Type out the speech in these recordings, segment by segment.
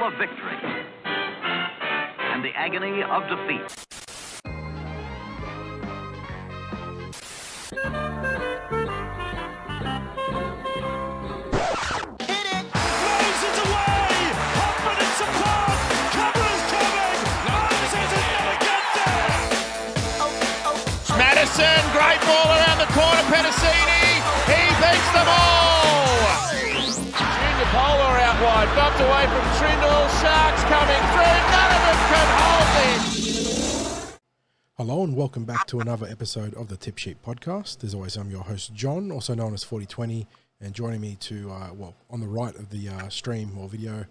thrill of victory and the agony of defeat. Madison, great ball around the corner, Petticini, he beats them all! Junior Polar out wide, bumped away from Trindle, Sharks coming through, none of them can hold him! Hello and welcome back to another episode of the Tip Sheet Podcast. As always, I'm your host John, also known as 4020, and joining me to, on the right of the stream or video,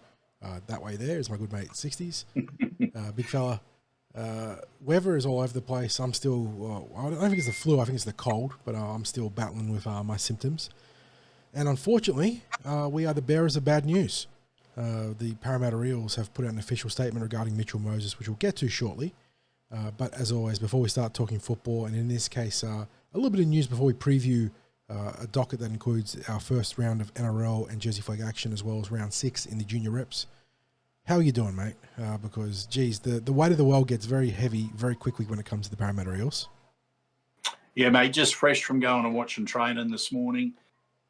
that way there is my good mate Sixties, big fella. Weather is all over the place. I'm still, I don't think it's the flu, I think it's the cold, but I'm still battling with my symptoms. And unfortunately, we are the bearers of bad news. The Parramatta Eels have put out an official statement regarding Mitchell Moses, which we'll get to shortly. But as always, before we start talking football, and in this case, a little bit of news before we preview a docket that includes our first round of NRL and Jersey Flegg action, as well as round 6 in the junior reps. How are you doing, mate? Because, geez, the weight of the world gets very heavy very quickly when it comes to the Parramatta Eels. Yeah, mate, just fresh from going and watching training this morning.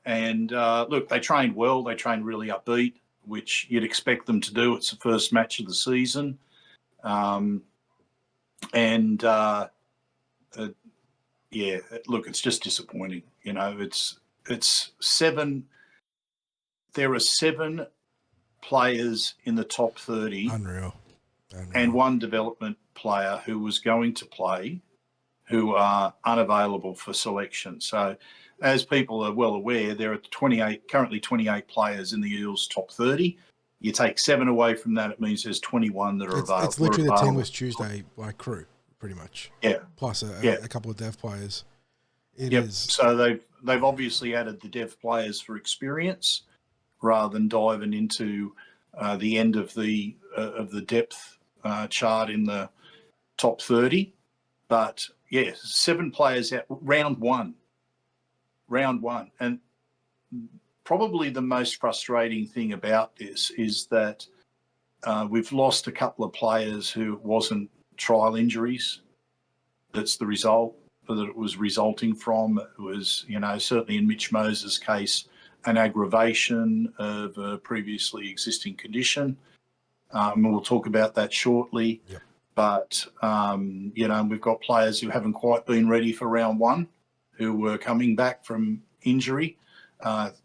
And, look, they trained well. They trained really upbeat, which you'd expect them to do. It's the first match of the season. Yeah, look, it's just disappointing. You know, it's 7. There are 7 players in the top 30. Unreal. And one development player who was going to play who are unavailable for selection. So as people are well aware, there are currently 28 players in the Eels top 30. You take 7 away from that, it means there's 21 that are available. It's literally the Teamless Tuesday crew, pretty much. Yeah. Plus a couple of dev players. It is. So they've obviously added the dev players for experience, rather than diving into the end of the depth chart in the top 30. But, yeah, 7 players out, round one. And probably the most frustrating thing about this is that we've lost a couple of players who wasn't trial injuries. That's the result that it was resulting from. It was, certainly in Mitch Moses' case, an aggravation of a previously existing condition. We'll talk about that shortly. Yep. But, we've got players who haven't quite been ready for round 1, who were coming back from injury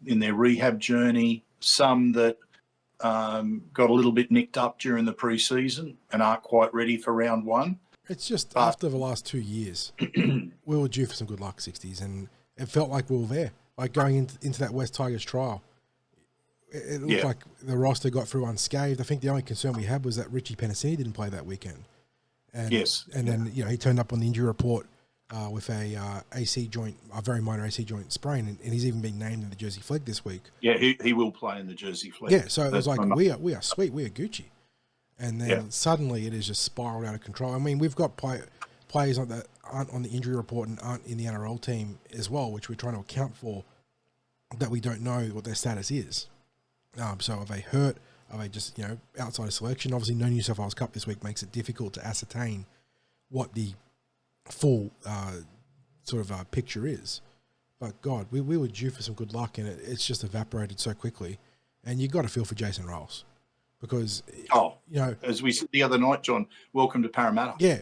in their rehab journey, some that got a little bit nicked up during the pre-season and aren't quite ready for round 1. It's just after the last 2 years, we were due for some good luck, 60s, and it felt like we were there. Like going into that West Tigers trial, it looked like the roster got through unscathed. I think the only concern we had was that Richie Pennicini didn't play that weekend. And, then he turned up on the injury report with a very minor AC joint sprain, and he's even been named in the Jersey Flegg this week. Yeah, he will play in the Jersey Flegg. Yeah, so it was like, we are sweet, we are Gucci. And then suddenly it has just spiraled out of control. I mean, we've got players that aren't on the injury report and aren't in the NRL team as well, which we're trying to account for, that we don't know what their status is. So are they hurt? Are they just, outside of selection? Obviously, no New South Wales Cup this week makes it difficult to ascertain what the full picture is. But God, we were due for some good luck, and it's just evaporated so quickly. And you got to feel for Jason Rolls. Because, as we said the other night, John, welcome to Parramatta. Yeah,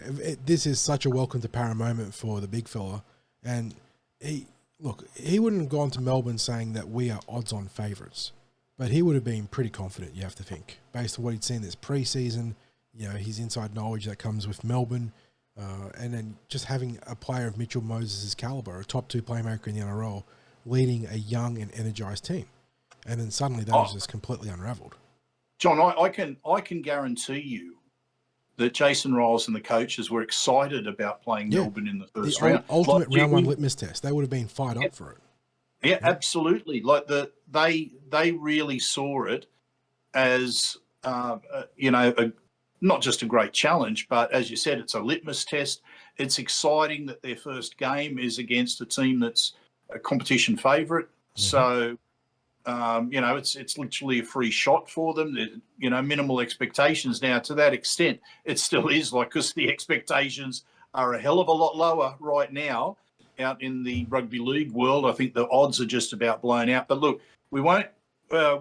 this is such a welcome to Parra moment for the big fella. And he wouldn't have gone to Melbourne saying that we are odds-on favourites. But he would have been pretty confident, you have to think, based on what he'd seen this pre-season, his inside knowledge that comes with Melbourne, and then just having a player of Mitchell Moses' calibre, a top 2 playmaker in the NRL, leading a young and energised team. And then suddenly that was just completely unravelled. John, I can guarantee you that Jason Rolls and the coaches were excited about playing Melbourne in the first round. Ultimate round 1 litmus test. They would have been fired up for it. Yeah, absolutely. Like they really saw it as not just a great challenge, but as you said, it's a litmus test. It's exciting that their first game is against a team that's a competition favourite. Mm-hmm. So It's literally a free shot for them. Minimal expectations. Now, to that extent, it still is because the expectations are a hell of a lot lower right now out in the rugby league world. I think the odds are just about blown out. But look, we won't. I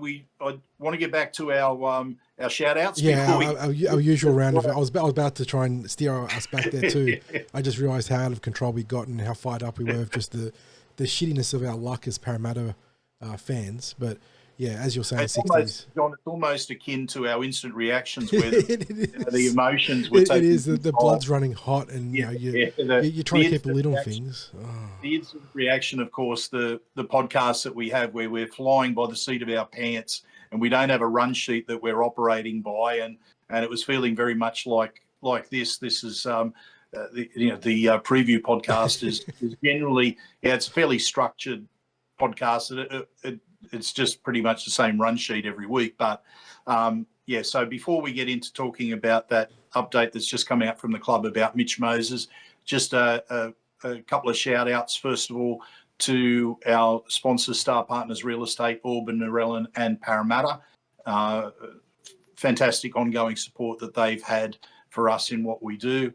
want to get back to our shout outs. Yeah, our usual round of. I was about to try and steer us back there too. I just realised how out of control we got and how fired up we were with just the shittiness of our luck as Parramatta fans. But yeah, as you're saying, John, it's almost akin to our instant reactions where the emotions were taking. It is the blood's running hot, and you're trying to keep a lid on things. Oh. The instant reaction, of course, the podcasts that we have where we're flying by the seat of our pants and we don't have a run sheet that we're operating by, and it was feeling very much like this. This is the preview podcast is generally it's a fairly structured podcast. It's just pretty much the same run sheet every week. But, so before we get into talking about that update that's just come out from the club about Mitch Moses, just a couple of shout-outs, first of all, to our sponsors, Star Partners Real Estate, Auburn, Narellan and Parramatta. Fantastic ongoing support that they've had for us in what we do.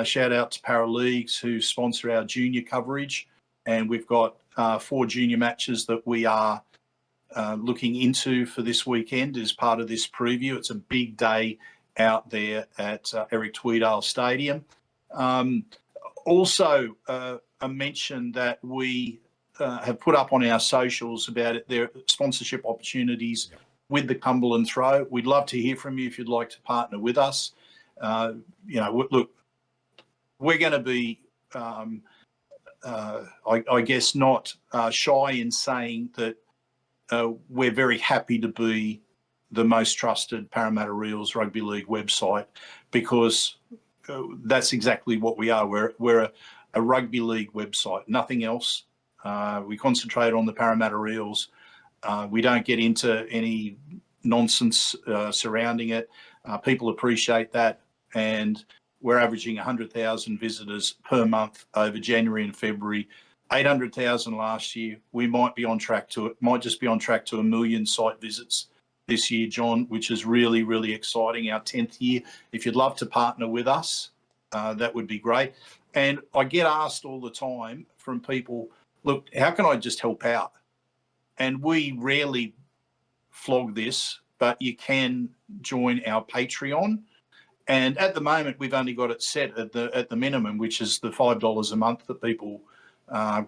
Shout-out to Parra Leagues who sponsor our junior coverage. And we've got 4 junior matches that we are looking into for this weekend as part of this preview. It's a big day out there at Eric Tweedale Stadium. Also, a mention that we have put up on our socials about their sponsorship opportunities with the Cumberland Throw. We'd love to hear from you if you'd like to partner with us. Look, we're going to be, I guess, not shy in saying that we're very happy to be the most trusted Parramatta Eels Rugby League website, because that's exactly what we are. We're a rugby league website, nothing else. We concentrate on the Parramatta Eels. We don't get into any nonsense surrounding it. People appreciate that, and we're averaging 100,000 visitors per month over January and February. 800,000 last year. We might be on track to it. Might just be on track to 1 million site visits this year, John, which is really, really exciting. Our 10th year. If you'd love to partner with us, that would be great. And I get asked all the time from people, look, how can I just help out? And we rarely flog this, but you can join our Patreon. And at the moment, we've only got it set at the minimum, which is the $5 a month that people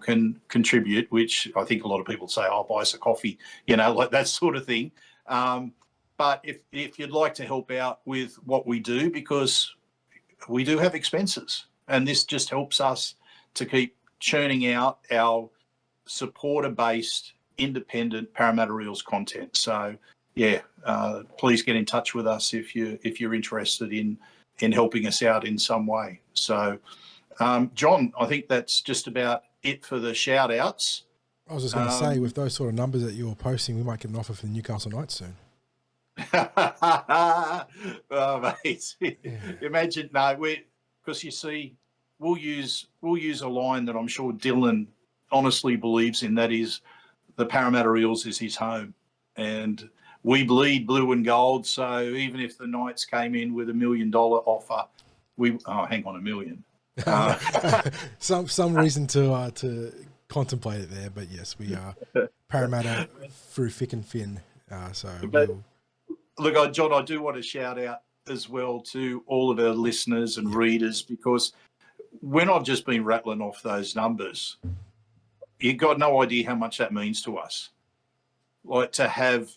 can contribute, which I think a lot of people say, I'll buy us a coffee, like that sort of thing. But if you'd like to help out with what we do, because we do have expenses, and this just helps us to keep churning out our supporter-based, independent Parramatta Eels content. So, please get in touch with us if you're interested in helping us out in some way. So, John, I think that's just about it for the shout-outs. I was just going to say, with those sort of numbers that you're posting, we might get an offer for the Newcastle Knights soon. Oh, mate. Imagine, because you see, we'll use a line that I'm sure Dylan honestly believes in, that is, the Parramatta Eels is his home. And we bleed blue and gold, so even if the Knights came in with $1 million offer, hang on, $1 million. Some reason to contemplate it there, but yes, we are Parramatta through thick and thin. Look, John, I do want to shout out as well to all of our listeners and readers, because when I've just been rattling off those numbers, you've got no idea how much that means to us. Like, to have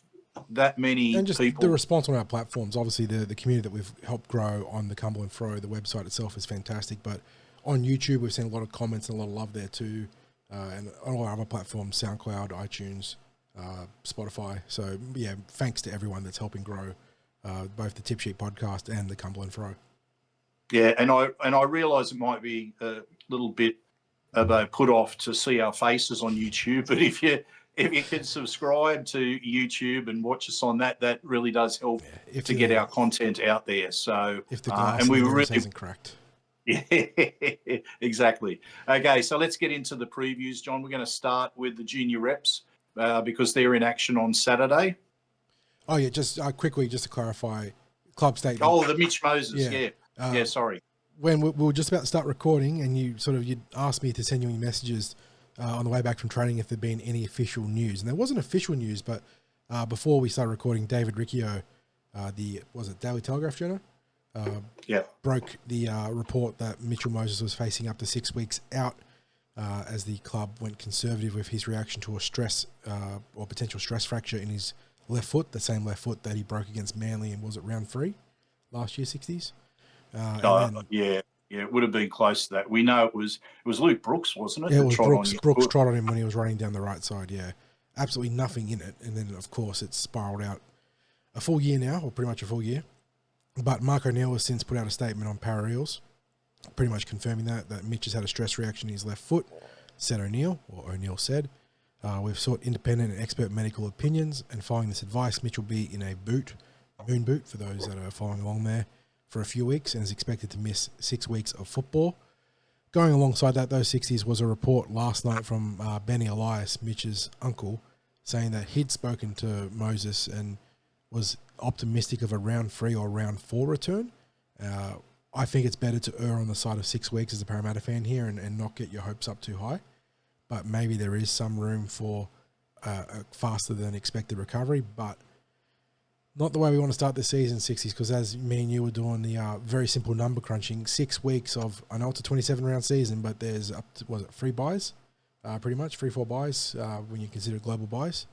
that many and just people. The response on our platforms, obviously the community that we've helped grow on the Cumberland Throw, the website itself is fantastic, but on YouTube we've seen a lot of comments and a lot of love there too, and on all our other platforms, SoundCloud, iTunes, Spotify. So yeah, thanks to everyone that's helping grow both the Tip Sheet podcast and the Cumberland Throw. Yeah, and I realise it might be a little bit of a put off to see our faces on YouTube, but if you can subscribe to YouTube and watch us on that really does help to get our content out there. So if the glass and we really hasn't cracked. Yeah, exactly. Okay, so let's get into the previews, John. We're going to start with the junior reps because they're in action on Saturday. Oh yeah, just quickly, just to clarify, club statement. Oh, the Mitch Moses, yeah. Sorry. When we were just about to start recording, and you'd asked me to send you any messages on the way back from training if there'd been any official news, and there wasn't official news, but before we started recording, David Riccio, was it Daily Telegraph journal? Broke the report that Mitchell Moses was facing up to 6 weeks out as the club went conservative with his reaction to a stress or potential stress fracture in his left foot, the same left foot that he broke against Manly and was it round 3 last year, 60s? It would have been close to that. We know it was Luke Brooks, wasn't it? Yeah, it was Brooks. Brooks trod on him when he was running down the right side, yeah. Absolutely nothing in it. And then, of course, it's spiraled out a full year now, or pretty much a full year. But Mark O'Neill has since put out a statement on Parra Eels, pretty much confirming that Mitch has had a stress reaction in his left foot, said O'Neill, or O'Neill said. We've sought independent and expert medical opinions, and following this advice, Mitch will be in a moon boot, for those that are following along there, for a few weeks, and is expected to miss 6 weeks of football. Going alongside that, those 60s, was a report last night from Benny Elias, Mitch's uncle, saying that he'd spoken to Moses and was optimistic of a round 3 or round 4 return. I think it's better to err on the side of 6 weeks as a Parramatta fan here and not get your hopes up too high. But maybe there is some room for a faster than expected recovery, but not the way we want to start the season, 60s, because as me and you were doing the very simple number crunching, 6 weeks of, I know it's a 27-round season, but there's up to, 3 buys? Pretty much, 3-4 buys when you consider global buys.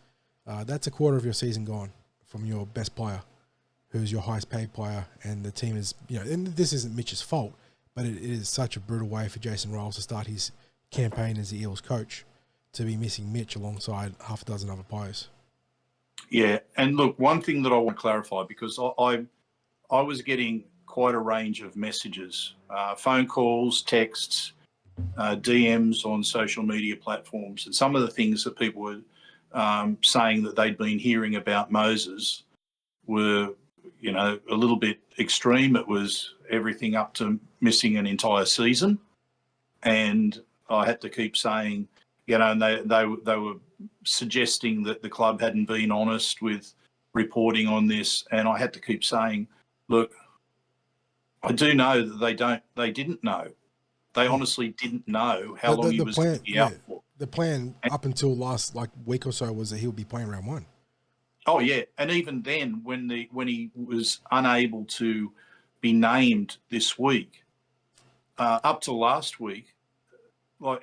That's a quarter of your season gone from your best player, who's your highest paid player, and the team is, and this isn't Mitch's fault, but it is such a brutal way for Jason Rolls to start his campaign as the Eels coach, to be missing Mitch alongside half a dozen other players. Yeah, and look, one thing that I want to clarify, because I was getting quite a range of messages, phone calls, texts, DMs on social media platforms, and some of the things that people were saying that they'd been hearing about Moses were, a little bit extreme. It was everything up to missing an entire season, and I had to keep saying, and they were suggesting that the club hadn't been honest with reporting on this, and I had to keep saying, look, I do know that they didn't know. They honestly didn't know how long he was going to be out for. The plan up until last week or so was that he would be playing round 1. Oh yeah, and even then, when he was unable to be named this week, up to last week,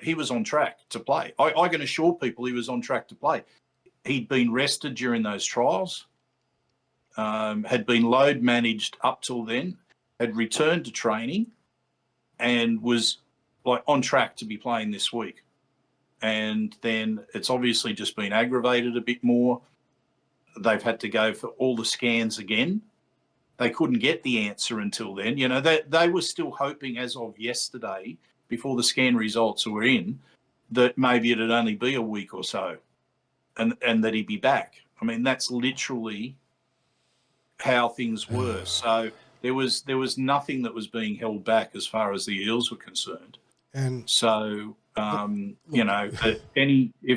he was on track to play. I can assure people he was on track to play. He'd been rested during those trials, had been load managed up till then, had returned to training, and was on track to be playing this week. And then it's obviously just been aggravated a bit more. They've had to go for all the scans again. They couldn't get the answer until then. They were still hoping, as of yesterday, before the scan results were in, that maybe it'd only be a week or so and that he'd be back. I mean, that's literally how things were. So there was nothing that was being held back as far as the Eels were concerned. And so, if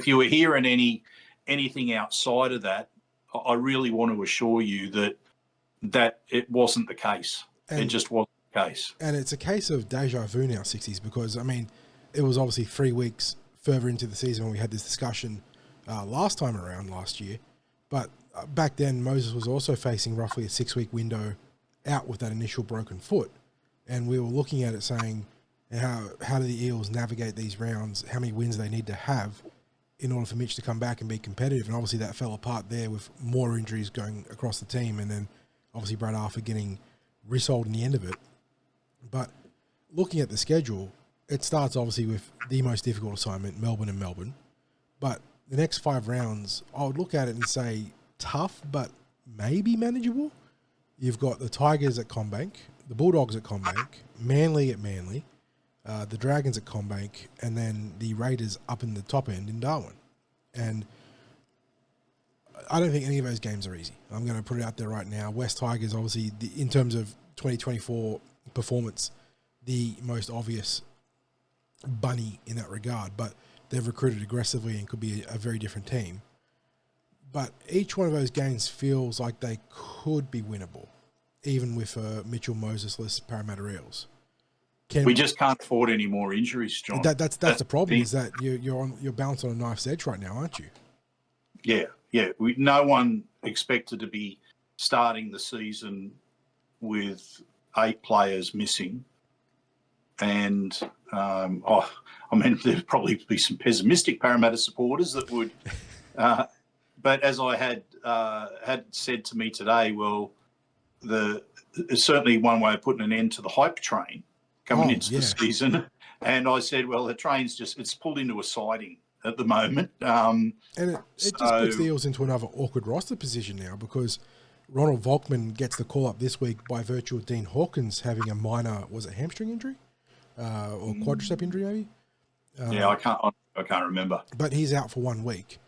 you were hearing anything outside of that, I really want to assure you that it wasn't the case. It just wasn't the case. And it's a case of deja vu now, 60s, because, it was obviously 3 weeks further into the season when we had this discussion last time around last year. But back then, Moses was also facing roughly a 6-week window out with that initial broken foot. And we were looking at it saying, how do the Eels navigate these rounds? How many wins they need to have in order for Mitch to come back and be competitive? And obviously that fell apart there with more injuries going across the team, and then obviously Brad Arthur getting resold in the end of it. But looking at the schedule, it starts obviously with the most difficult assignment, Melbourne and Melbourne. But the next 5 rounds, I would look at it and say tough, but maybe manageable. You've got the Tigers at CommBank, the Bulldogs at CommBank, Manly at Manly, the Dragons at CommBank, and then the Raiders up in the top end in Darwin. And I don't think any of those games are easy. I'm going to put it out there right now. West Tigers, obviously, in terms of 2024 performance, the most obvious bunny in that regard, but they've recruited aggressively and could be a very different team. But each one of those games feels like they could be winnable, even with Mitchell Moses-less Parramatta Eels. We just can't afford any more injuries, John. That's the problem, is that you're balanced on a knife's edge right now, aren't you? Yeah. No one expected to be starting the season with 8 players missing. And, there'd probably be some pessimistic Parramatta supporters that would... but as I had said to me today, well, there's certainly one way of putting an end to the hype train coming into the season. And I said, well, the train's it's pulled into a siding at the moment. And it just puts the Eels into another awkward roster position now, because Ronald Volkman gets the call up this week by virtue of Dean Hawkins having a minor, was it hamstring injury? Or quadricep injury maybe? I can't remember. But he's out for 1 week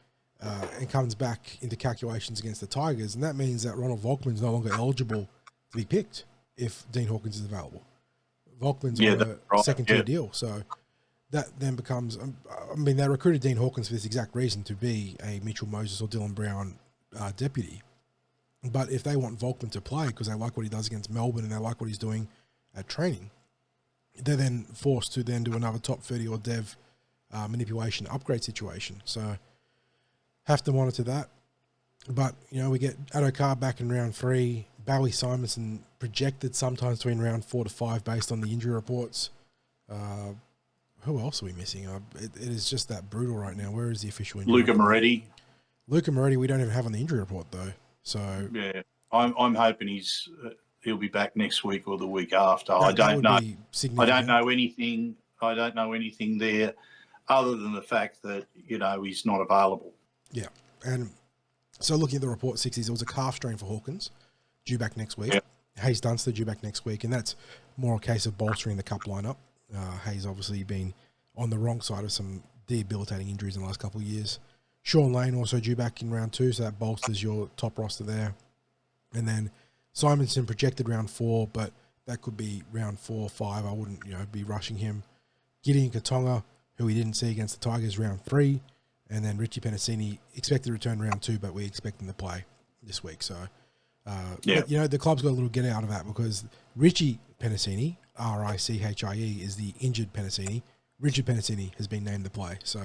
and comes back into calculations against the Tigers. And that means that Ronald Volkman's no longer eligible to be picked if Dean Hawkins is available. Volkman's on a second-tier deal. So that then becomes... they recruited Dean Hawkins for this exact reason, to be a Mitchell Moses or Dylan Brown deputy. But if they want Volkman to play because they like what he does against Melbourne and they like what he's doing at training, they're then forced to then do another top 30 or dev manipulation upgrade situation. So have to monitor that. But, we get Adokar back in round 3. Bowie Simonson projected sometimes between round 4 to 5 based on the injury reports. Who else are we missing? It is just that brutal right now. Where is the official injury Luca report? Moretti, we don't even have on the injury report, though. So yeah, I'm hoping he'll be back next week or the week after. I don't know. I don't know anything. I don't know anything there, other than the fact that he's not available. Yeah, and so looking at the report, 60s, it was a calf strain for Hawkins, due back next week. Yep. Hayes Dunster due back next week, and that's more a case of bolstering the cup lineup. Hayes obviously been on the wrong side of some debilitating injuries in the last couple of years. Sean Lane also due back in round 2, so that bolsters your top roster there. And then Simonson projected round 4, but that could be round 4 or 5. I wouldn't, be rushing him. Gideon Katonga, who we didn't see against the Tigers, round 3. And then Richie Penasini expected to return round 2, but we expect him to play this week. So, the club's got a little get out of that, because Richie Penasini, Richie, is the injured Penasini. Richard Penasini has been named to play. So,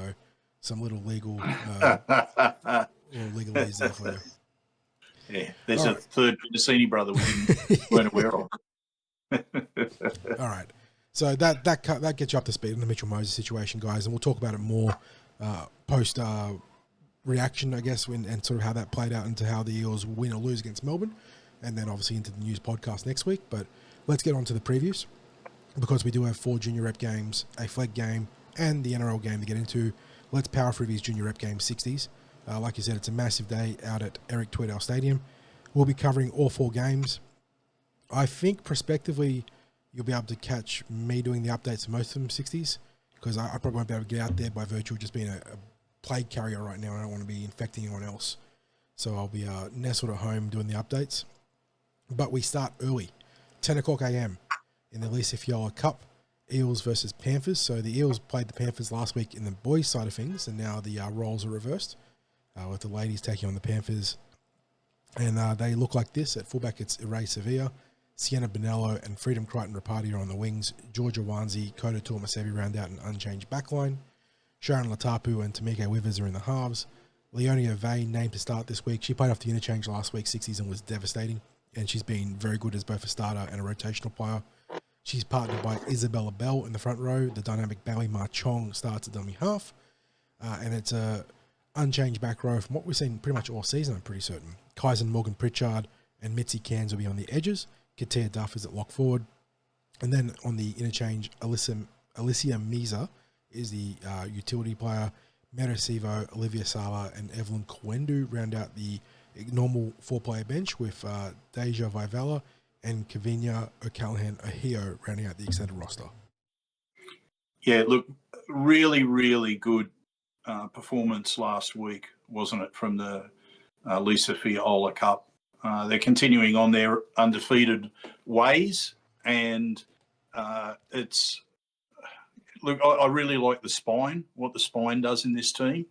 some little legal legalese there for you. Yeah, there's a third Penasini brother we weren't aware of. All right. So that gets you up to speed on the Mitchell Moses situation, guys, and we'll talk about it more post reaction, I guess, and sort of how that played out into how the Eels win or lose against Melbourne, and then obviously into the news podcast next week. But let's get on to the previews, because we do have 4 junior rep games, a Flegg game, and the NRL game to get into. Let's power through these junior rep games, 60s. Like you said, it's a massive day out at Eric Tweedale Stadium. We'll be covering all 4 games. I think, prospectively, you'll be able to catch me doing the updates for most of them, 60s, because I probably won't be able to get out there by virtue of just being a plague carrier right now, and I don't want to be infecting anyone else. So I'll be nestled at home doing the updates. But we start early, 10 o'clock a.m. in the Lisa Fioala Cup. Eels versus Panthers. So the Eels played the Panthers last week in the boys' side of things, and now the roles are reversed, with the ladies taking on the Panthers. And they look like this. At fullback, it's Ray Sevilla, Sienna Bonello, and Freedom Crichton-Rapati are on the wings. Georgia Wanzi, Kota Tuamasevi round out an unchanged backline. Sharon Latapu and Tamika Withers are in the halves. Leonia Vane named to start this week. She played off the interchange last week, 60s, and was devastating. And she's been very good as both a starter and a rotational player. She's partnered by Isabella Bell in the front row. The dynamic Bailey Marchong starts at dummy half. And it's a unchanged back row from what we've seen pretty much all season, I'm pretty certain. Kaizen Morgan Pritchard and Mitzi Cairns will be on the edges. Katia Duff is at lock forward. And then on the interchange, Alicia Meza is the utility player. Mero Sivo, Olivia Sala, and Evelyn Kwendu round out the normal 4-player bench, with Deja Vivella and Kavinia O'Callaghan Ohio rounding out the extended roster. Yeah, look, really, really good performance last week, wasn't it, from the Lisa Fioala Cup. They're continuing on their undefeated ways, and it's... Look, I really like the spine, what the spine does in this team,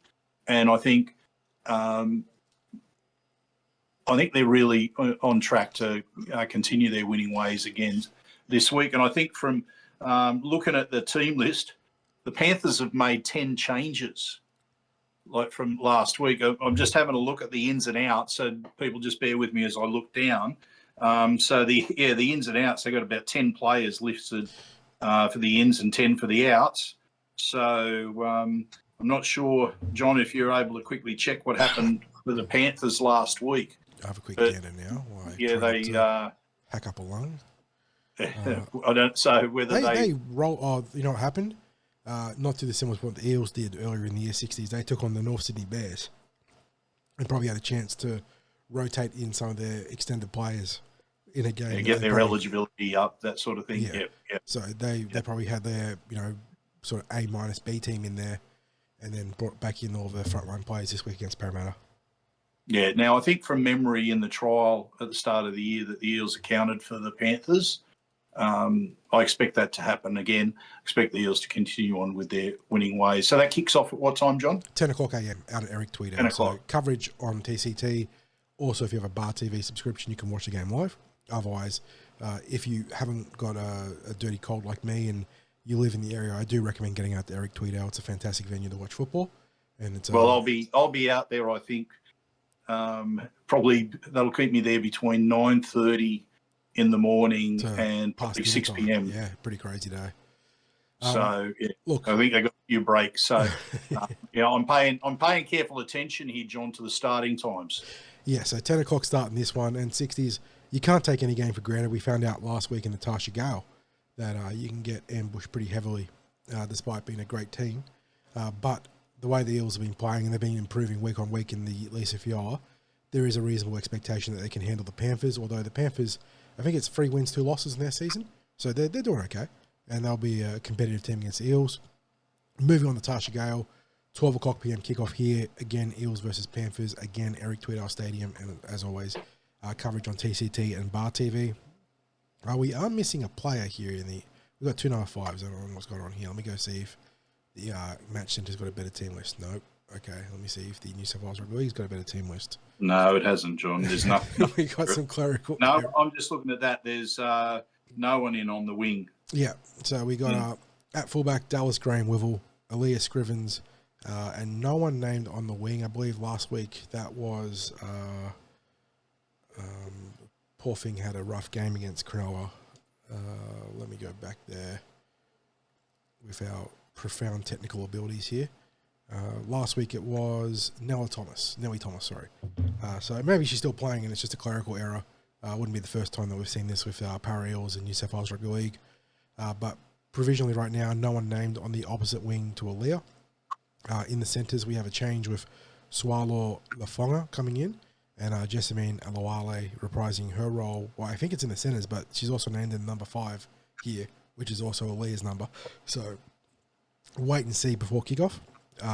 and I think I think they're really on track to continue their winning ways again this week. And I think from looking at the team list, the Panthers have made 10 changes, like from last week. I'm just having a look at the ins and outs, so people just bear with me as I look down. So the ins and outs, they've got about 10 players listed for the ins and 10 for the outs. So I'm not sure, John, if you're able to quickly check what happened with the Panthers last week. I have a quick gander now. They hack up a lung. I don't. So whether they roll. Oh, you know what happened? Not too dissimilar to what the Eels did earlier in the year 60s. They took on the North Sydney Bears and probably had a chance to rotate in some of their extended players in a game. Get their eligibility up, that sort of thing. Yeah. So they probably had their, sort of A minus B team in there and then brought back in all the frontline players this week against Parramatta. Yeah. Now, I think from memory in the trial at the start of the year that the Eels accounted for the Panthers. I expect that to happen again. I expect the Eels to continue on with their winning ways. So that kicks off at what time, John? 10 o'clock a.m. out at Eric Tweedale. 10 o'clock. So coverage on TCT. Also, if you have a Bar TV subscription, you can watch the game live. Otherwise, if you haven't got a dirty cold like me and you live in the area, I do recommend getting out to Eric Tweedale. It's a fantastic venue to watch football. And it's I'll be out there, I think. Probably that'll keep me there between 9:30 in the morning and probably 6 p.m. Yeah, pretty crazy day. Look, I think I got a few breaks. So, I'm paying careful attention here, John, to the starting times. Yeah, so 10 o'clock starting this one, and 60s. You can't take any game for granted. We found out last week in the Tasha Gale that you can get ambushed pretty heavily, despite being a great team. But the way the Eels have been playing, and they've been improving week on week in the Lisa Fioala, there is a reasonable expectation that they can handle the Panthers, although the Panthers, I think it's 3 wins, 2 losses in their season. So they're doing okay. And they'll be a competitive team against the Eels. Moving on to Tasha Gale, 12 o'clock p.m. kickoff here. Again, Eels versus Panthers. Again, Eric Tweedale Stadium. And as always, coverage on TCT and Bar TV. We are missing a player here we've got 2 number 5s. I don't know what's going on here. Let me go see if the Match Centre's got a better team list. Nope. Okay, let me see if the New South Wales Rugby League's got a better team list. No, it hasn't, John. There's nothing. We got some clerical. No, I'm just looking at that. There's no one in on the wing. Yeah, so we got at fullback Dallas Graham-Wivell, Aaliyah Scrivens, and no one named on the wing. I believe last week that was poor thing had a rough game against Cronulla. Let me go back there with our profound technical abilities here. Last week it was Nellie Thomas, sorry. So maybe she's still playing and it's just a clerical error. Wouldn't be the first time that we've seen this with Parra Eels and New South Wales Rugby League. But provisionally right now, no one named on the opposite wing to Aaliyah. In the centres, we have a change with Swalo Lafonga coming in and Jessamine Alawale reprising her role. Well, I think it's in the centres, but she's also named in number 5 here, which is also Aaliyah's number. So wait and see before kickoff.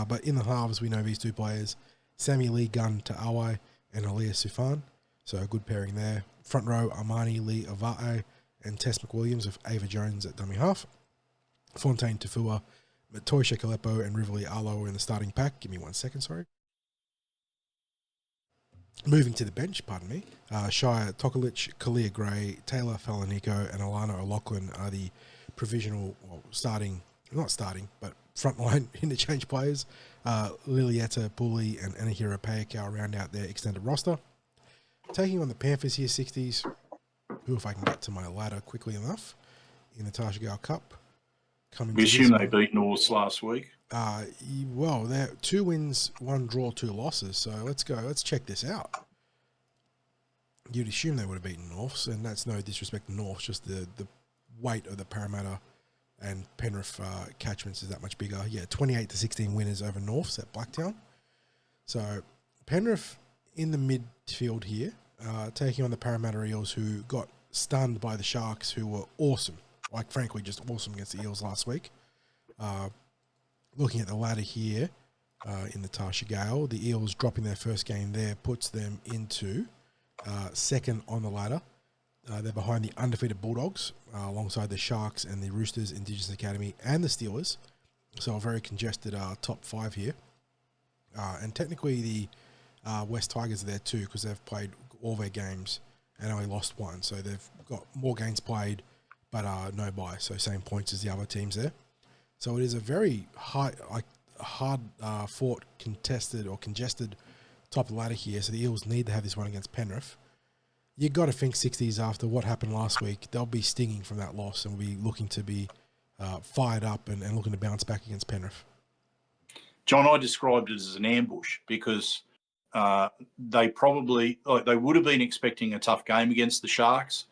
But in the halves, we know these 2 players, Sammy Lee Gunn to Awai and Aaliyah Sufan. So a good pairing there. Front row, Armani Lee Ava'e and Tess McWilliams with Ava Jones at dummy half. Fontaine Tafua, Matoisha Kalepo and Rivoli Arlo in the starting pack. Give me 1 second, sorry. Moving to the bench, pardon me. Shia Tokolich, Kalia Gray, Taylor Falanico and Alana O'Loughlin are the provisional, frontline interchange players. Lilietta Pooley and Anahira Payakau round out their extended roster. Taking on the Panthers here, 60s. If I can get to my ladder quickly enough in the Tasha Gale Cup. We assume they beat Norths last week. Well, they're 2 wins, 1 draw, 2 losses. So let's check this out. You'd assume they would have beaten Norths, and that's no disrespect to Norths, just the weight of the Parramatta and Penrith catchments is that much bigger. Yeah, 28-16 winners over Norths at Blacktown. So Penrith in the midfield here, taking on the Parramatta Eels, who got stunned by the Sharks, who were awesome. Like, frankly, just awesome against the Eels last week. Looking at the ladder here in the Tasha Gale, the Eels dropping their first game there puts them into second on the ladder. They're behind the undefeated Bulldogs, alongside the Sharks and the Roosters, Indigenous Academy, and the Steelers. So a very congested top 5 here. And technically the West Tigers are there too, because they've played all their games and only lost one. So they've got more games played, but no bye. So same points as the other teams there. So it is a very hard fought, contested or congested top of the ladder here. So the Eels need to have this one against Penrith. You've got to think 60s after what happened last week. They'll be stinging from that loss and will be looking to be fired up and looking to bounce back against Penrith. John, I described it as an ambush because they would have been expecting a tough game against the Sharks,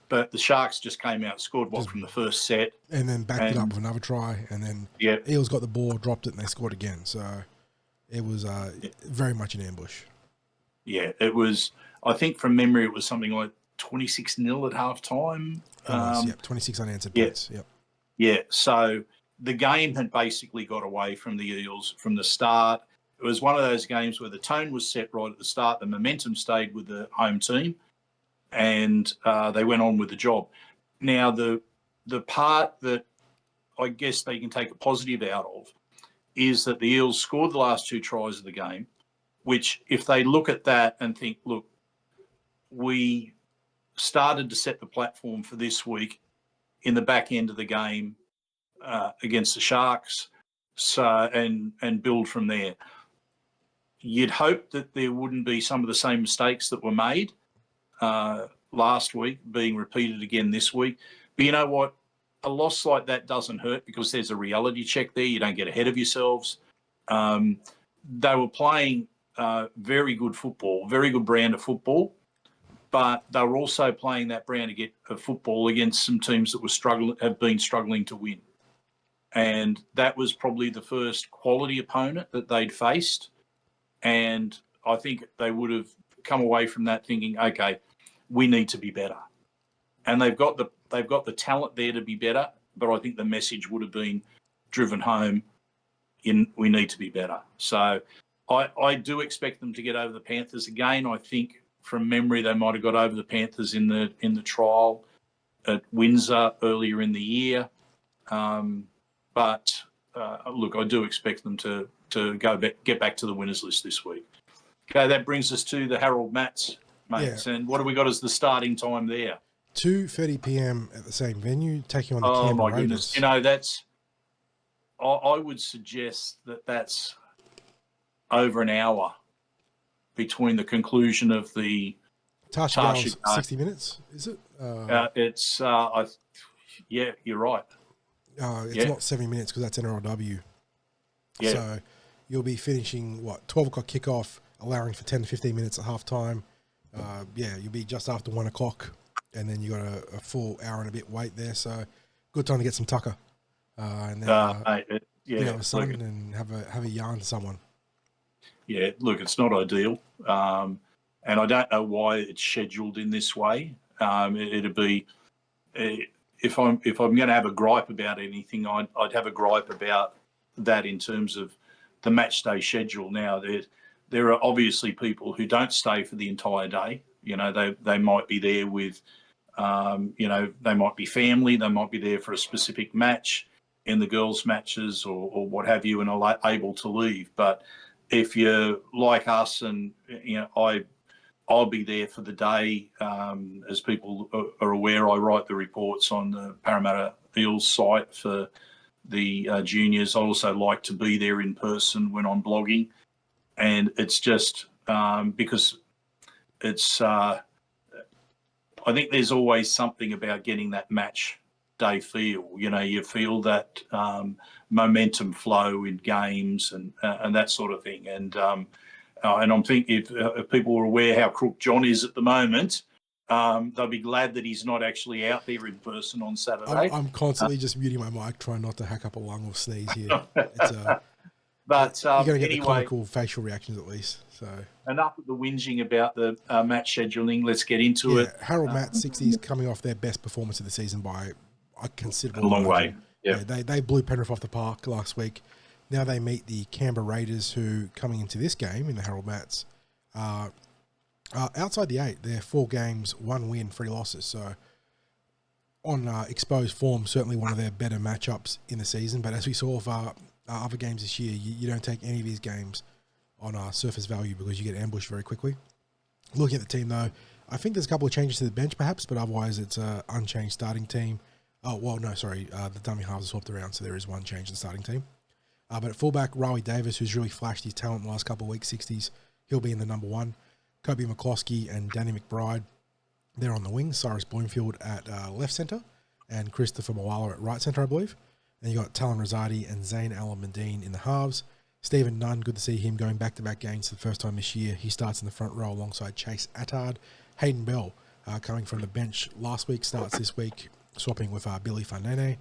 but the Sharks just came out, scored from the first set. And then backed it up with another try, and then Eels got the ball, dropped it, and they scored again. So it was very much an ambush. Yeah, it was, I think from memory, it was something like 26-0 at half-time. 26 unanswered points. Yep. Yeah, so the game had basically got away from the Eels from the start. It was one of those games where the tone was set right at the start. The momentum stayed with the home team, and they went on with the job. Now, the part that I guess they can take a positive out of is that the Eels scored the last 2 tries of the game, which if they look at that and think, look, we started to set the platform for this week in the back end of the game against the Sharks, and build from there. You'd hope that there wouldn't be some of the same mistakes that were made last week being repeated again this week. But you know what? A loss like that doesn't hurt because there's a reality check there. You don't get ahead of yourselves. They were playing very good football, very good brand of football, but they were also playing that brand of football against some teams that have been struggling to win. And that was probably the first quality opponent that they'd faced. And I think they would have come away from that thinking, okay, we need to be better. And they've got the talent there to be better, but I think the message would have been driven home in we need to be better. So I do expect them to get over the Panthers again. I think from memory they might have got over the Panthers in the trial at Windsor earlier in the year. But look, I do expect them to get back to the winners list this week. Okay, that brings us to the Harold Matts, mates. Yeah. And what have we got as the starting time there? 2:30 p.m. at the same venue, taking on the Canterbury-Bankstown. Oh, my goodness. You know, I would suggest that's over an hour between the conclusion of the Tarsha 60 minutes, is it? Yeah, you're right. It's not 70 minutes because that's NRLW. Yeah. So you'll be finishing, 12 o'clock kickoff, allowing for 10 to 15 minutes at half time. You'll be just after 1 o'clock, and then you got a full hour and a bit wait there. So good time to get some tucker. And then have a son and have a yarn to someone. Yeah, look, it's not ideal. And I don't know why it's scheduled in this way. It'd be... If I'm going to have a gripe about anything, I'd have a gripe about that in terms of the match day schedule. Now, there are obviously people who don't stay for the entire day. You know, they might be there with, they might be family. They might be there for a specific match in the girls' matches or what have you, and are able to leave. But if you're like us, and I'll be there for the day. As people are aware, I write the reports on the Parramatta Eels site for the juniors. I also like to be there in person when I'm blogging. And it's just because it's I think there's always something about getting that match day feel. You know, you feel that momentum flow in games and that sort of thing. And I'm thinking if people are aware how crook John is at the moment, they'll be glad that he's not actually out there in person on Saturday. I'm constantly just muting my mic, trying not to hack up a lung or sneeze here. It's, but you're going to get the comical facial reactions at least. So enough of the whinging about the match scheduling. Let's get into it. Harold Matts, 60s, coming off their best performance of the season by a considerable long way. Yeah, they blew Penrith off the park last week. Now they meet the Canberra Raiders, who, coming into this game in the Harold Matts, outside the 8. They're 4 games, 1 win, 3 losses. So on exposed form, certainly one of their better matchups in the season. But as we saw of other games this year, you don't take any of these games on surface value because you get ambushed very quickly. Looking at the team, though, I think there's a couple of changes to the bench, perhaps, but otherwise it's an unchanged starting team. Oh, well, no, sorry. The dummy halves are swapped around, so there is one change in the starting team. But at fullback, Riley Davis, who's really flashed his talent in the last couple of weeks, 60s, he'll be in the number 1. Kobe McCloskey and Danny McBride, they're on the wing. Cyrus Bloomfield at left centre and Christopher Moala at right centre, I believe. And you got Talon Rosati and Zane Al-Madine in the halves. Stephen Nunn, good to see him going back-to-back games for the first time this year. He starts in the front row alongside Chase Attard. Hayden Bell, coming from the bench last week, starts this week, swapping with Billy Fanene.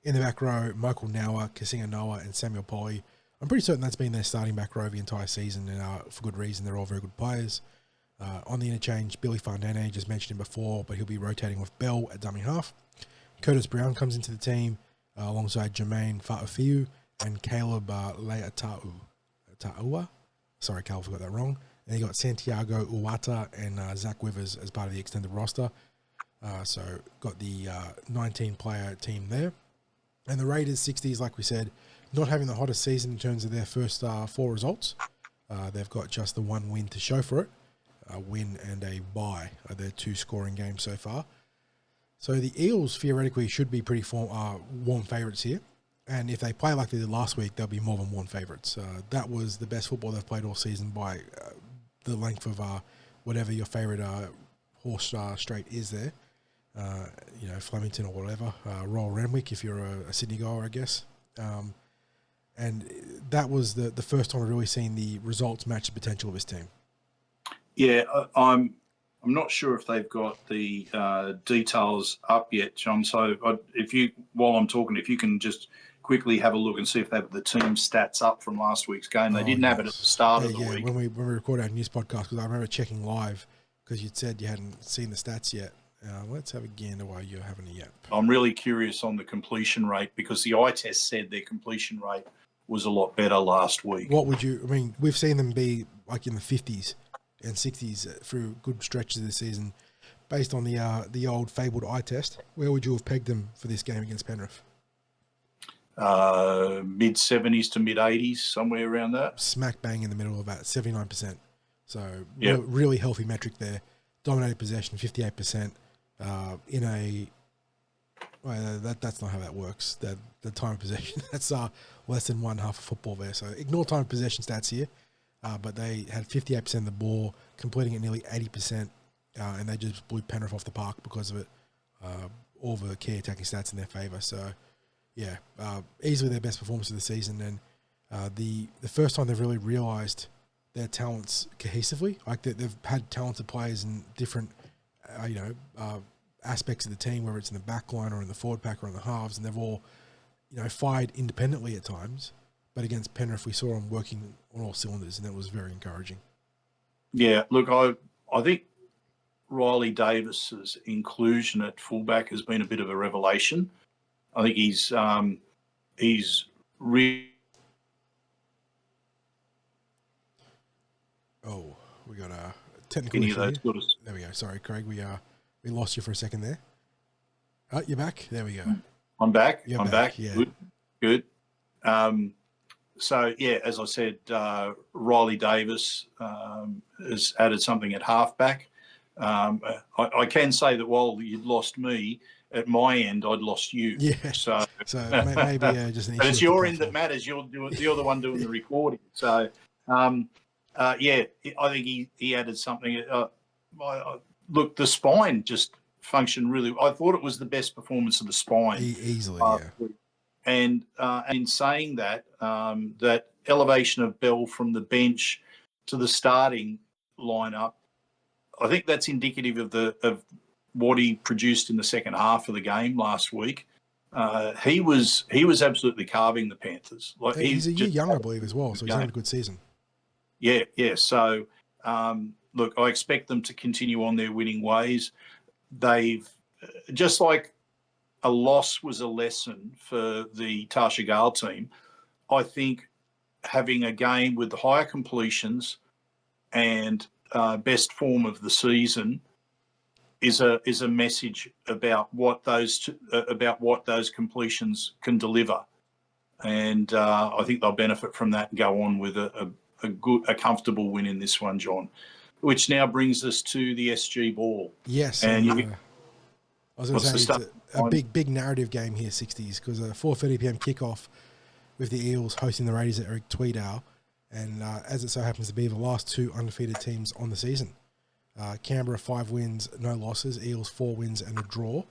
In the back row, Michael Noah, Kasinga Noah, and Samuel Polly. I'm pretty certain that's been their starting back row the entire season, and for good reason. They're all very good players. On the interchange, Billy Fanene, just mentioned him before, but he'll be rotating with Bell at dummy half. Curtis Brown comes into the team alongside Jermaine Fa'afiu and Caleb Leata'ua. Sorry, Caleb, forgot that wrong. And you got Santiago Uwata and Zach Withers as part of the extended roster. So got the 19-player team there. And the Raiders 60s, like we said, not having the hottest season in terms of their first 4 results. They've got just the 1 win to show for it. A win and a bye are their 2 scoring games so far. So the Eels theoretically should be pretty warm favourites here. And if they play like they did last week, they'll be more than warm favourites. That was the best football they've played all season by the length of whatever your favourite horse straight is there. Flemington or whatever. Royal Renwick if you're a Sydney goer, I guess. And that was the first time I've really seen the results match the potential of this team. Yeah, I'm not sure if they've got the details up yet, John. So while I'm talking, if you can just quickly have a look and see if they have the team stats up from last week's game. They didn't have it at the start of the week. When we record our news podcast, because I remember checking live because you'd said you hadn't seen the stats yet. Let's have a gander while you're having a yap. I'm really curious on the completion rate because the eye test said their completion rate was a lot better last week. We've seen them be like in the 50s and 60s through good stretches of the season. Based on the old fabled eye test, where would you have pegged them for this game against Penrith? Mid-70s to mid-80s, somewhere around that. Smack bang in the middle, about 79%. So yep. Really healthy metric there. Dominated possession, 58%. That's not how that works. The time of possession, that's less than one half of football there. So ignore time of possession stats here. But they had 58% of the ball, completing at nearly 80%, and they just blew Penrith off the park because of it. All the key attacking stats in their favour. So, yeah, easily their best performance of the season. And the first time they've really realised their talents cohesively. Like they've had talented players in different, aspects of the team, whether it's in the back line or in the forward pack or in the halves, and they've all, fired independently at times. But against Penrith, we saw them working on all cylinders, and that was very encouraging. Yeah, look, I think Riley Davis's inclusion at fullback has been a bit of a revelation. I think he's really. Oh, we got a technical issue. There we go. Sorry, Craig. We lost you for a second there. Oh, you're back. There we go. I'm back. You're I'm back. Yeah. Good. So, yeah, as I said, Riley Davis has added something at halfback. I can say that while you'd lost me, at my end, I'd lost you. Yeah. So maybe just an issue. But it's your end that matters. You're the one doing the recording. So, I think he added something. Look, the spine just functioned really. I thought it was the best performance of the spine. Easily, yeah. And in saying that, that elevation of Bell from the bench to the starting lineup, I think that's indicative of what he produced in the second half of the game last week. He was absolutely carving the Panthers. Like he's a year younger, I believe, as well. So he's had a good season. Yeah. So look, I expect them to continue on their winning ways. They've just like a loss was a lesson for the Tarsha Gale team. I think having a game with the higher completions and best form of the season is a message about what those completions can deliver, and I think they'll benefit from that and go on with a comfortable win in this one, John. which now brings us to the SG ball. Yes, And I was going to say it's a big narrative game here, 60s, because a 4:30 p.m. kickoff with the Eels hosting the Raiders at Eric Tweedale, and as it so happens to be the last two undefeated teams on the season. Canberra 5 wins, no losses. Eels 4 wins and a draw.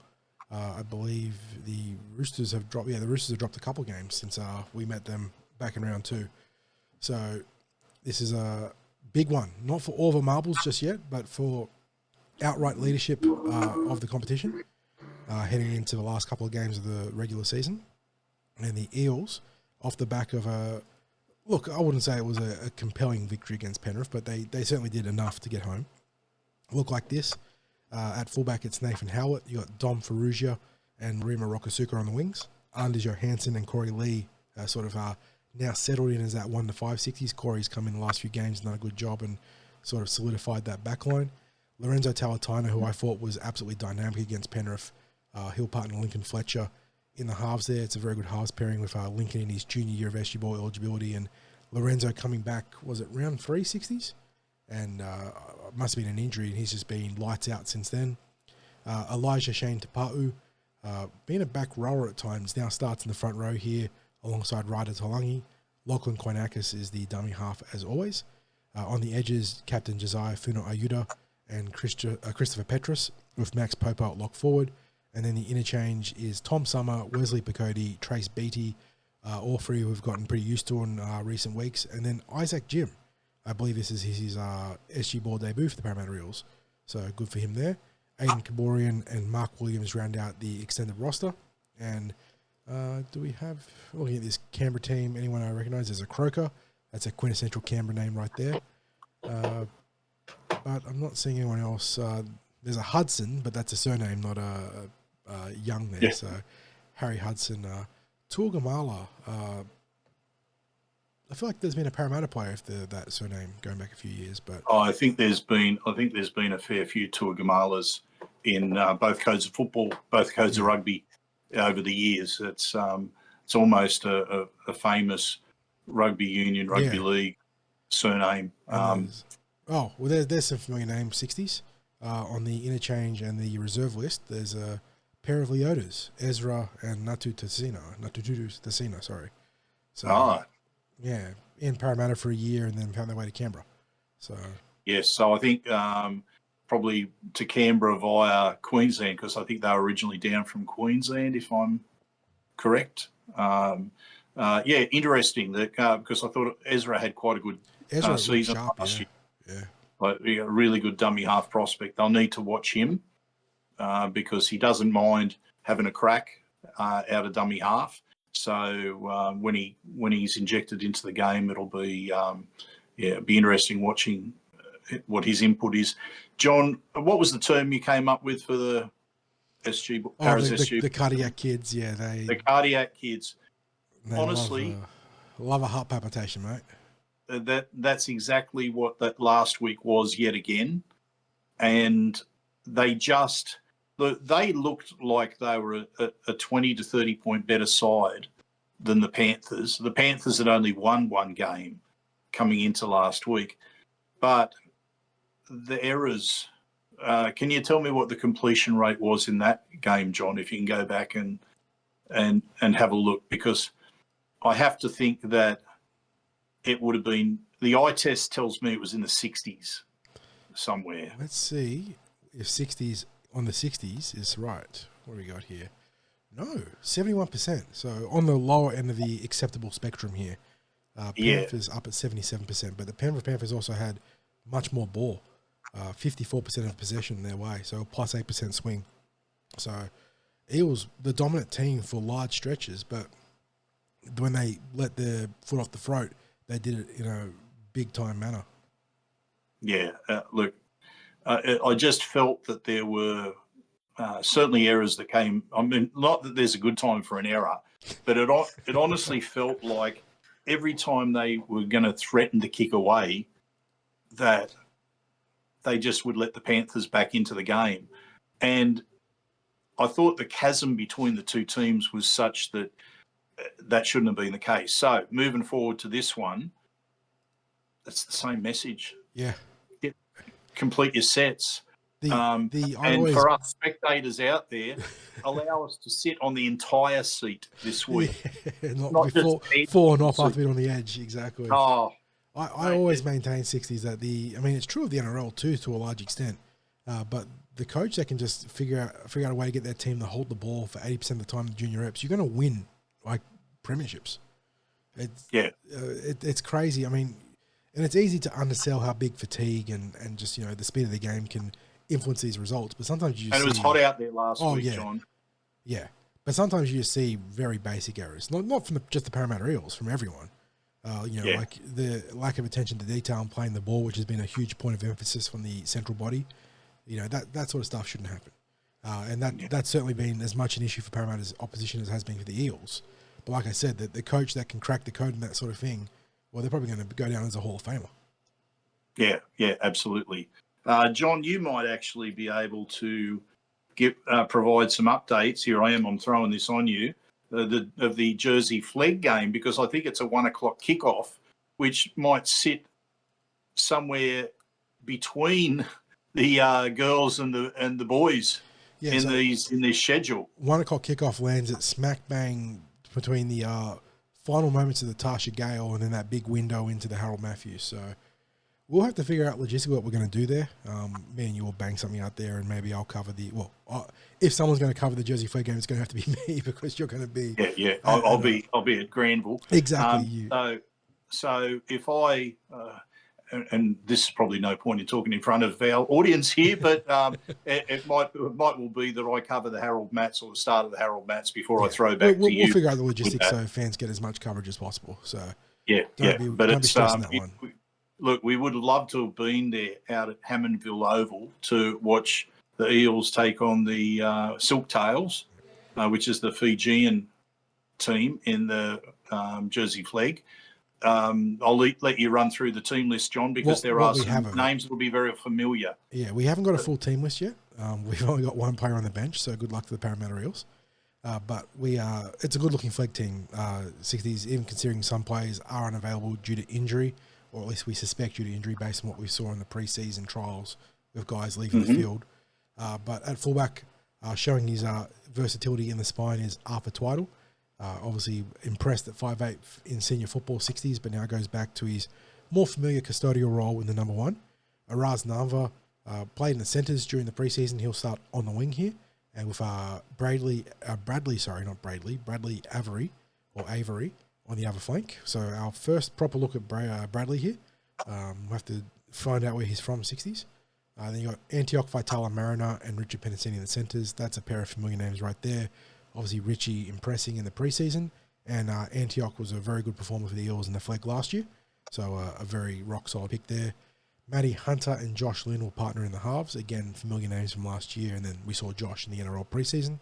I believe the Roosters have dropped. Yeah, the Roosters have dropped a couple games since we met them back in round 2. So this is a big one, not for all the marbles just yet, but for outright leadership of the competition heading into the last couple of games of the regular season. And the Eels, off the back of look, I wouldn't say it was a compelling victory against Penrith, but they certainly did enough to get home. Look like this. At fullback, it's Nathan Howlett. You got Dom Ferrugia and Rima Rokosuka on the wings. Anders Johansson and Corey Lee sort of now settled in as that 1 to 5 60s. Corey's come in the last few games, done a good job, and sort of solidified that back line. Lorenzo Talatino, who I thought was absolutely dynamic against Penrith. He'll partner Lincoln Fletcher in the halves there. It's a very good halves pairing with Lincoln in his junior year of SG ball eligibility, and Lorenzo coming back, was it round 3 60s? And must have been an injury, and he's just been lights out since then. Elijah Shane Tapa'u, being a back rower at times, now starts in the front row here alongside Ryder Talangi. Lachlan Koinakis is the dummy half as always. On the edges, Captain Josiah Funo Ayuda and Christopher Petrus with Max Popo at lock forward. And then the interchange is Tom Summer, Wesley Picodi, Trace Beattie, all three we've gotten pretty used to in recent weeks. And then Isaac Jim. I believe this is his SG ball debut for the Parramatta Eels. So good for him there. Aidan Kaborian and Mark Williams round out the extended roster. And do we have, looking at this Canberra team, anyone I recognise? There's a Croker. That's a quintessential Canberra name right there. But I'm not seeing anyone else. There's a Hudson, but that's a surname, not a Young there. Yeah. So Harry Hudson. Tuagamala. I feel like there's been a Parramatta player with that surname going back a few years, but I think there's been a fair few Tuagamalas in both codes of football, both codes of rugby over the years. It's almost a famous rugby union, rugby league surname. There's some familiar names. 60s on the interchange and the reserve list. There's a pair of Leotas, Ezra and Natutu Tessina. Sorry. So. Yeah, in Parramatta for a year and then found their way to Canberra. So yes, so I think probably to Canberra via Queensland, because I think they were originally down from Queensland, if I'm correct. Interesting that because I thought Ezra had quite a good season last year. Yeah, like a really good dummy half prospect. They'll need to watch him because he doesn't mind having a crack out of dummy half. So when he's injected into the game, it'll be be interesting watching what his input is. John, what was the term you came up with for the SG? The cardiac kids, yeah, the cardiac kids. Honestly, love a heart palpitation, mate. That's exactly what that last week was yet again, and they looked like they were a 20 to 30 point better side than the Panthers. The Panthers had only won one game coming into last week. But the errors, can you tell me what the completion rate was in that game, John, if you can go back and have a look? Because I have to think that it would have been, the eye test tells me it was in the 60s somewhere. Let's see if 60s on the 60s is right. What do we got here? No, 71%. So on the lower end of the acceptable spectrum here. Panthers up at 77%, but the Penrith Panthers also had much more ball, 54% of possession their way, so plus 8% swing. So Eels, the dominant team for large stretches, but when they let their foot off the throat, they did it in a big-time manner. Yeah, look, I just felt that there were certainly errors that came. I mean, not that there's a good time for an error, but it honestly felt like every time they were going to threaten to kick away, that they just would let the Panthers back into the game. And I thought the chasm between the two teams was such that that shouldn't have been the case. So moving forward to this one, it's the same message. Yeah. complete your sets. And for us spectators out there, allow us to sit on the entire seat this week. Yeah, not just falling off after being on the edge. Exactly. Oh, I always maintain 60s that it's true of the NRL too, to a large extent. But the coach that can just figure out a way to get their team to hold the ball for 80% of the time in the junior reps, you're going to win like premierships. It's crazy. And it's easy to undersell how big fatigue and just the speed of the game can influence these results. But sometimes you it was hot out there last week, John. Yeah, but sometimes you just see very basic errors, not from just the Parramatta Eels, from everyone. Like the lack of attention to detail and playing the ball, which has been a huge point of emphasis from the central body. That sort of stuff shouldn't happen. And that's certainly been as much an issue for Parramatta's opposition as it has been for the Eels. But like I said, the coach that can crack the code and that sort of thing, well, they're probably going to go down as a Hall of Famer. Yeah, absolutely. John, you might actually be able to provide some updates. Here I am, I'm throwing this on you, of the Jersey Flegg game, because I think it's a 1 o'clock kickoff, which might sit somewhere between the girls and the boys in this schedule. 1 o'clock kickoff lands at smack bang between the final moments of the Tasha Gale and then that big window into the Harold Matthews. So we'll have to figure out logistically what we're going to do there. Me and you will bang something out there, and maybe I'll cover if someone's going to cover the Jersey Flegg game, it's going to have to be me, because you're going to be. Yeah. I'll be at Granville. Exactly. So if I. And this is probably no point in talking in front of our audience here, but it might well be that I cover the Harold Mats or the start of the Harold Mats before I throw back to you. We'll figure out the logistics so fans get as much coverage as possible. So but it's look, we would have loved to have been there out at Hammondville Oval to watch the Eels take on the Silktails, which is the Fijian team in the Jersey Flegg. I'll let you run through the team list, John, because there are some names that will be very familiar. Yeah, we haven't got a full team list yet. We've only got one player on the bench, so good luck to the Parramatta Eels. But it's a good-looking Flegg team. 60s, even considering some players are unavailable due to injury, or at least we suspect due to injury based on what we saw in the pre-season trials with guys leaving the field. But at fullback, showing his versatility in the spine is Arthur Tweedale. Obviously impressed at 5'8" in senior football 60s, but now goes back to his more familiar custodial role in the number one. Araz Nava played in the centres during the preseason. He'll start on the wing here. And with Bradley Avery on the other flank. So our first proper look at Bradley here. We'll have to find out where he's from, 60s. Then you got Antioch Vitala Mariner and Richard Pennicini in the centres. That's a pair of familiar names right there. Obviously, Richie impressing in the preseason, and Antioch was a very good performer for the Eels in the Flegg last year, so a very rock-solid pick there. Matty Hunter and Josh Lynn will partner in the halves. Again, familiar names from last year, and then we saw Josh in the NRL preseason.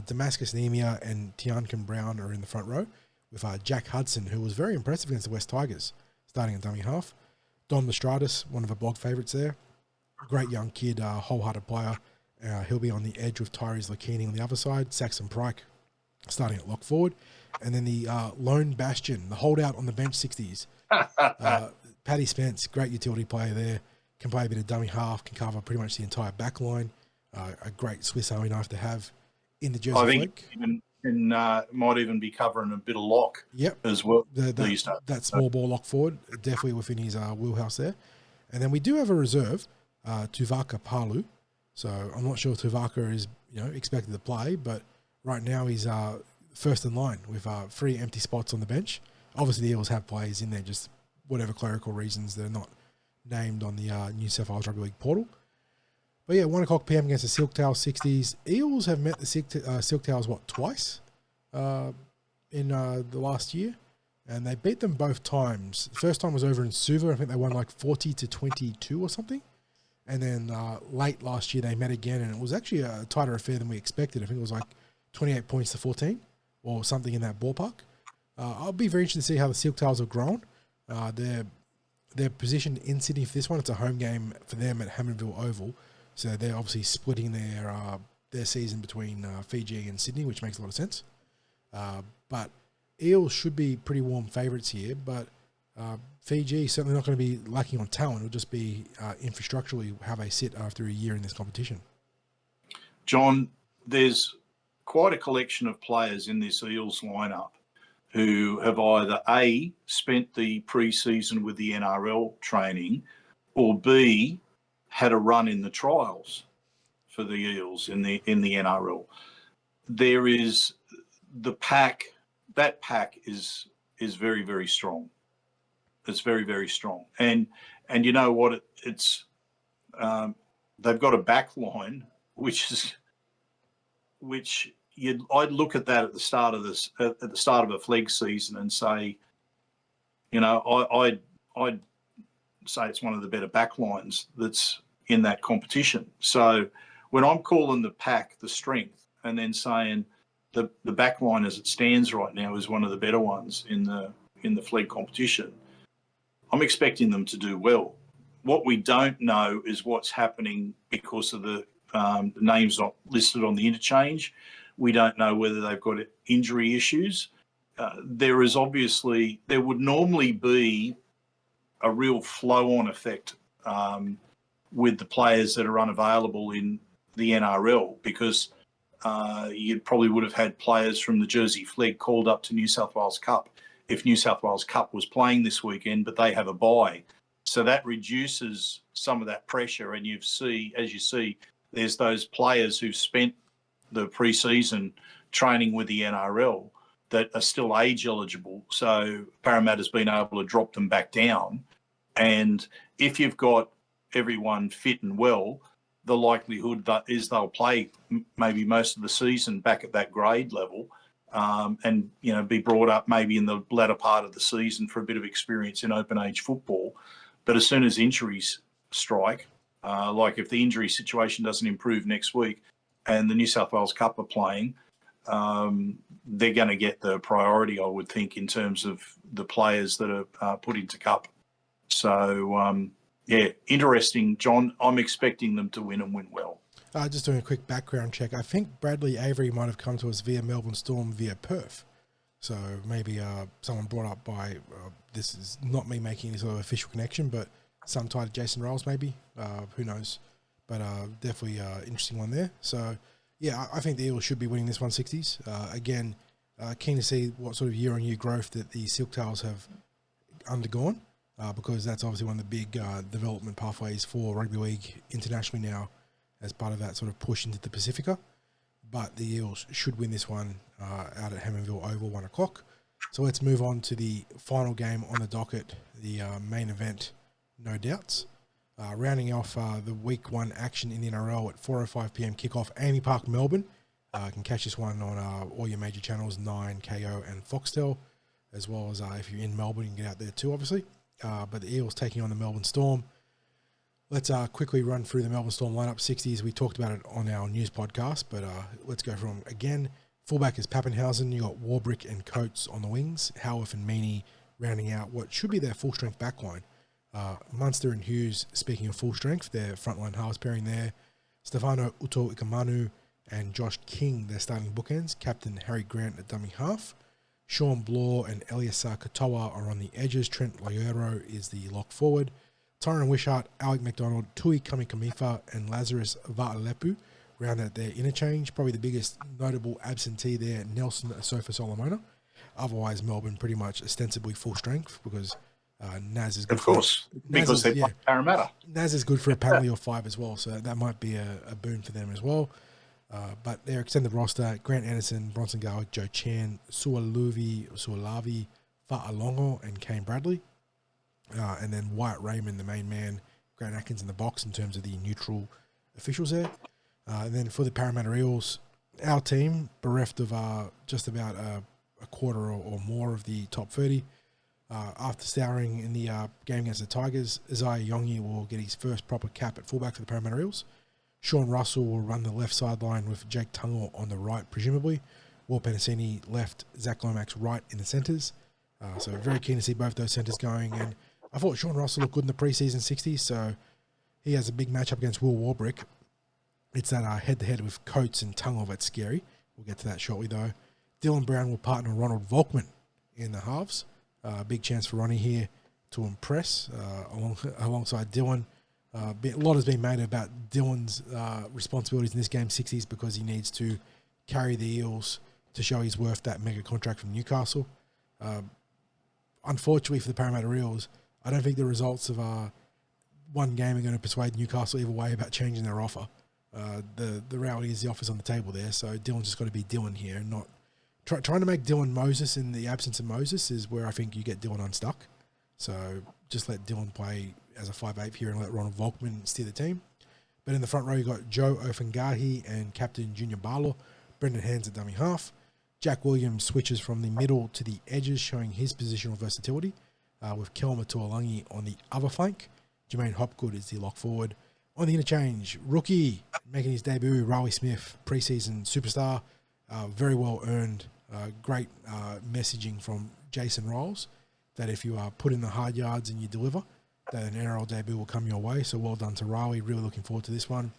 Damascus Nemia and Tiankin Brown are in the front row, with Jack Hudson, who was very impressive against the West Tigers, starting at dummy half. Don Lestratus, one of the blog favourites there. Great young kid, wholehearted player. He'll be on the edge with Tyrese Lakini on the other side. Saxon Pryke starting at lock forward. And then the lone bastion, the holdout on the bench 60s. Paddy Spence, great utility player there. Can play a bit of dummy half, can cover pretty much the entire back line. A great Swiss Army knife to have in the Jersey Flegg. I think might even be covering a bit of lock as well. That small ball lock forward, definitely within his wheelhouse there. And then we do have a reserve, Tuvaka Palu. So I'm not sure Tuvaka is expected to play, but right now he's first in line with 3 empty spots on the bench. Obviously the Eels have players in there, just whatever clerical reasons they're not named on the New South Wales Rugby League portal. But yeah, 1 o'clock PM against the Silktails 60s. Eels have met the Silktails twice in the last year, and they beat them both times. The first time was over in Suva. I think they won 40-22 or something. And then late last year they met again, and it was actually a tighter affair than we expected. I think it was 28 points to 14 or something in that ballpark. I'll be very interested to see how the Silktails have grown. They're positioned in Sydney for this one. It's a home game for them at Hammondville Oval. So they're obviously splitting their season between Fiji and Sydney, which makes a lot of sense. But Eels should be pretty warm favourites here, but Fiji certainly not going to be lacking on talent. It'll just be infrastructurally how they sit after a year in this competition. John, there's quite a collection of players in this Eels lineup who have either A, spent the pre-season with the NRL training, or B, had a run in the trials for the Eels in the NRL. There is the pack. That pack is very, very strong. It's very, very strong. And you know what? They've got a back line I'd look at that at the start of a Flegg season and say, you know, I'd say it's one of the better back lines that's in that competition. So when I'm calling the pack the strength and then saying the back line as it stands right now is one of the better ones in the Flegg competition, I'm expecting them to do well. What we don't know is what's happening because of the names not listed on the interchange. We don't know whether they've got injury issues. There would normally be a real flow-on effect with the players that are unavailable in the NRL, because you probably would have had players from the Jersey Flegg called up to New South Wales Cup if New South Wales Cup was playing this weekend, but they have a bye. So that reduces some of that pressure, and as you see, there's those players who've spent the pre-season training with the NRL that are still age eligible. So Parramatta's been able to drop them back down. And if you've got everyone fit and well, the likelihood is they'll play maybe most of the season back at that grade level, and be brought up maybe in the latter part of the season for a bit of experience in open age football. But as soon as injuries strike, like if the injury situation doesn't improve next week and the New South Wales Cup are playing, they're going to get the priority, I would think, in terms of the players that are put into Cup. So, interesting, John. I'm expecting them to win and win well. Just doing a quick background check. I think Bradley Avery might have come to us via Melbourne Storm via Perth. So maybe someone brought up by, this is not me making any sort of official connection, but some tied to Jason Rolls maybe. Who knows? But definitely interesting one there. So, yeah, I think the Eels should be winning this 160s. Again, keen to see what sort of year-on-year growth that the Silktails have undergone, because that's obviously one of the big development pathways for rugby league internationally now as part of that sort of push into the Pacifica. But the Eels should win this one out at Hammondville Oval, 1 o'clock. So let's move on to the final game on the docket, the main event, no doubts. Rounding off the week 1 action in the NRL at 4:05 p.m. kickoff, Amy Park, Melbourne. You can catch this one on all your major channels, 9, KO and Foxtel, as well as if you're in Melbourne, you can get out there too, obviously. But the Eels taking on the Melbourne Storm. Let's quickly run through the Melbourne Storm lineup. 60s, we talked about it on our news podcast, but let's go through them again. Fullback is Pappenhausen. You got Warbrick and Coates on the wings. Howarth and Meaney rounding out what should be their full-strength backline. Munster and Hughes, speaking of full strength, their frontline halves pairing there. Stefano Uto Ikamanu and Josh King, their starting bookends. Captain Harry Grant at dummy half. Sean Blore and Eliasa Katoa are on the edges. Trent Loiero is the lock forward. Tyron Wishart, Alec McDonald, Tui Kamikamifa and Lazarus Va'alepu round out their interchange. Probably the biggest notable absentee there, Nelson Asofa Solomona. Otherwise, Melbourne pretty much ostensibly full strength because Naz is good. Of course, because they play Parramatta. Naz is good for a penalty or 5 as well, so that might be a boon for them as well. But their extended roster, Grant Anderson, Bronson Garlick, Joe Chan, Sualavi, Fa'alongo and Kane Bradley. And then Wyatt Raymond, the main man, Grant Atkins in the box in terms of the neutral officials there. And then for the Parramatta Eels, our team, bereft of just about a quarter or more of the top 30. After souring in the game against the Tigers, Isaiah Yongi will get his first proper cap at fullback for the Parramatta Eels. Sean Russell will run the left sideline with Jake Tungle on the right, presumably. Will Penasini left, Zach Lomax right in the centres. So very keen to see both those centres going. And I thought Sean Russell looked good in the preseason 60s, so he has a big matchup against Will Warbrick. It's that head-to-head with Coates and Tungle that's scary. We'll get to that shortly, though. Dylan Brown will partner Ronald Volkman in the halves. Big chance for Ronnie here. to impress alongside Dylan. A lot has been made about Dylan's responsibilities in this game, 60s, because he needs to carry the Eels to show he's worth that mega contract from Newcastle. Unfortunately for the Parramatta Eels, I don't think the results of one game are going to persuade Newcastle either way about changing their offer. The reality is the offer's on the table there, so Dylan's just got to be Dylan here, and not trying to make Dylan Moses in the absence of Moses is where I think you get Dylan unstuck. So just let Dylan play as a 5'8" here and let Ronald Volkman steer the team. But in the front row, you've got Joe Ofungahi and captain Junior Barlow, Brendan Hands at dummy half. Jack Williams switches from the middle to the edges, showing his positional versatility, with Kelma Tuolangi on the other flank. Jermaine Hopgood is the lock forward. On the interchange, rookie making his debut, Riley Smith, preseason superstar, very well earned. Great messaging from Jason Rolls that if you put in the hard yards and you deliver, that an NRL debut will come your way. So well done to Riley. Really looking forward to this one.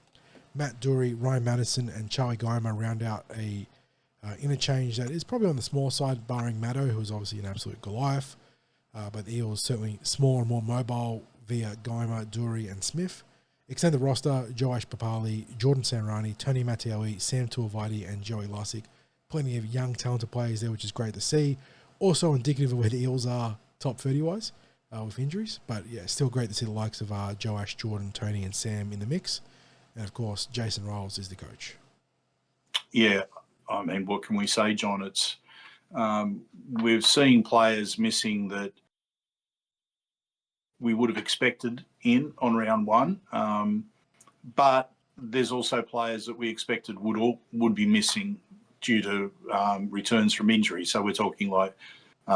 Matt Dury, Ryan Madison, and Charlie Geimer round out a interchange that is probably on the small side, barring Maddo, who is obviously an absolute Goliath. But the Eels certainly small and more mobile via Geimer, Dury, and Smith. Extended roster, Joash Papali, Jordan Sanrani, Tony Mattielli, Sam Tuivasa, and Joey Lussick. Plenty of young, talented players there, which is great to see. Also indicative of where the Eels are top 30-wise with injuries. But, yeah, still great to see the likes of Joash, Jordan, Tony, and Sam in the mix. And, of course, Jason Rolls is the coach. Yeah, I mean, what can we say, John? It's we've seen players missing that we would have expected in on round one, but there's also players that we expected would be missing due to returns from injury. So we're talking like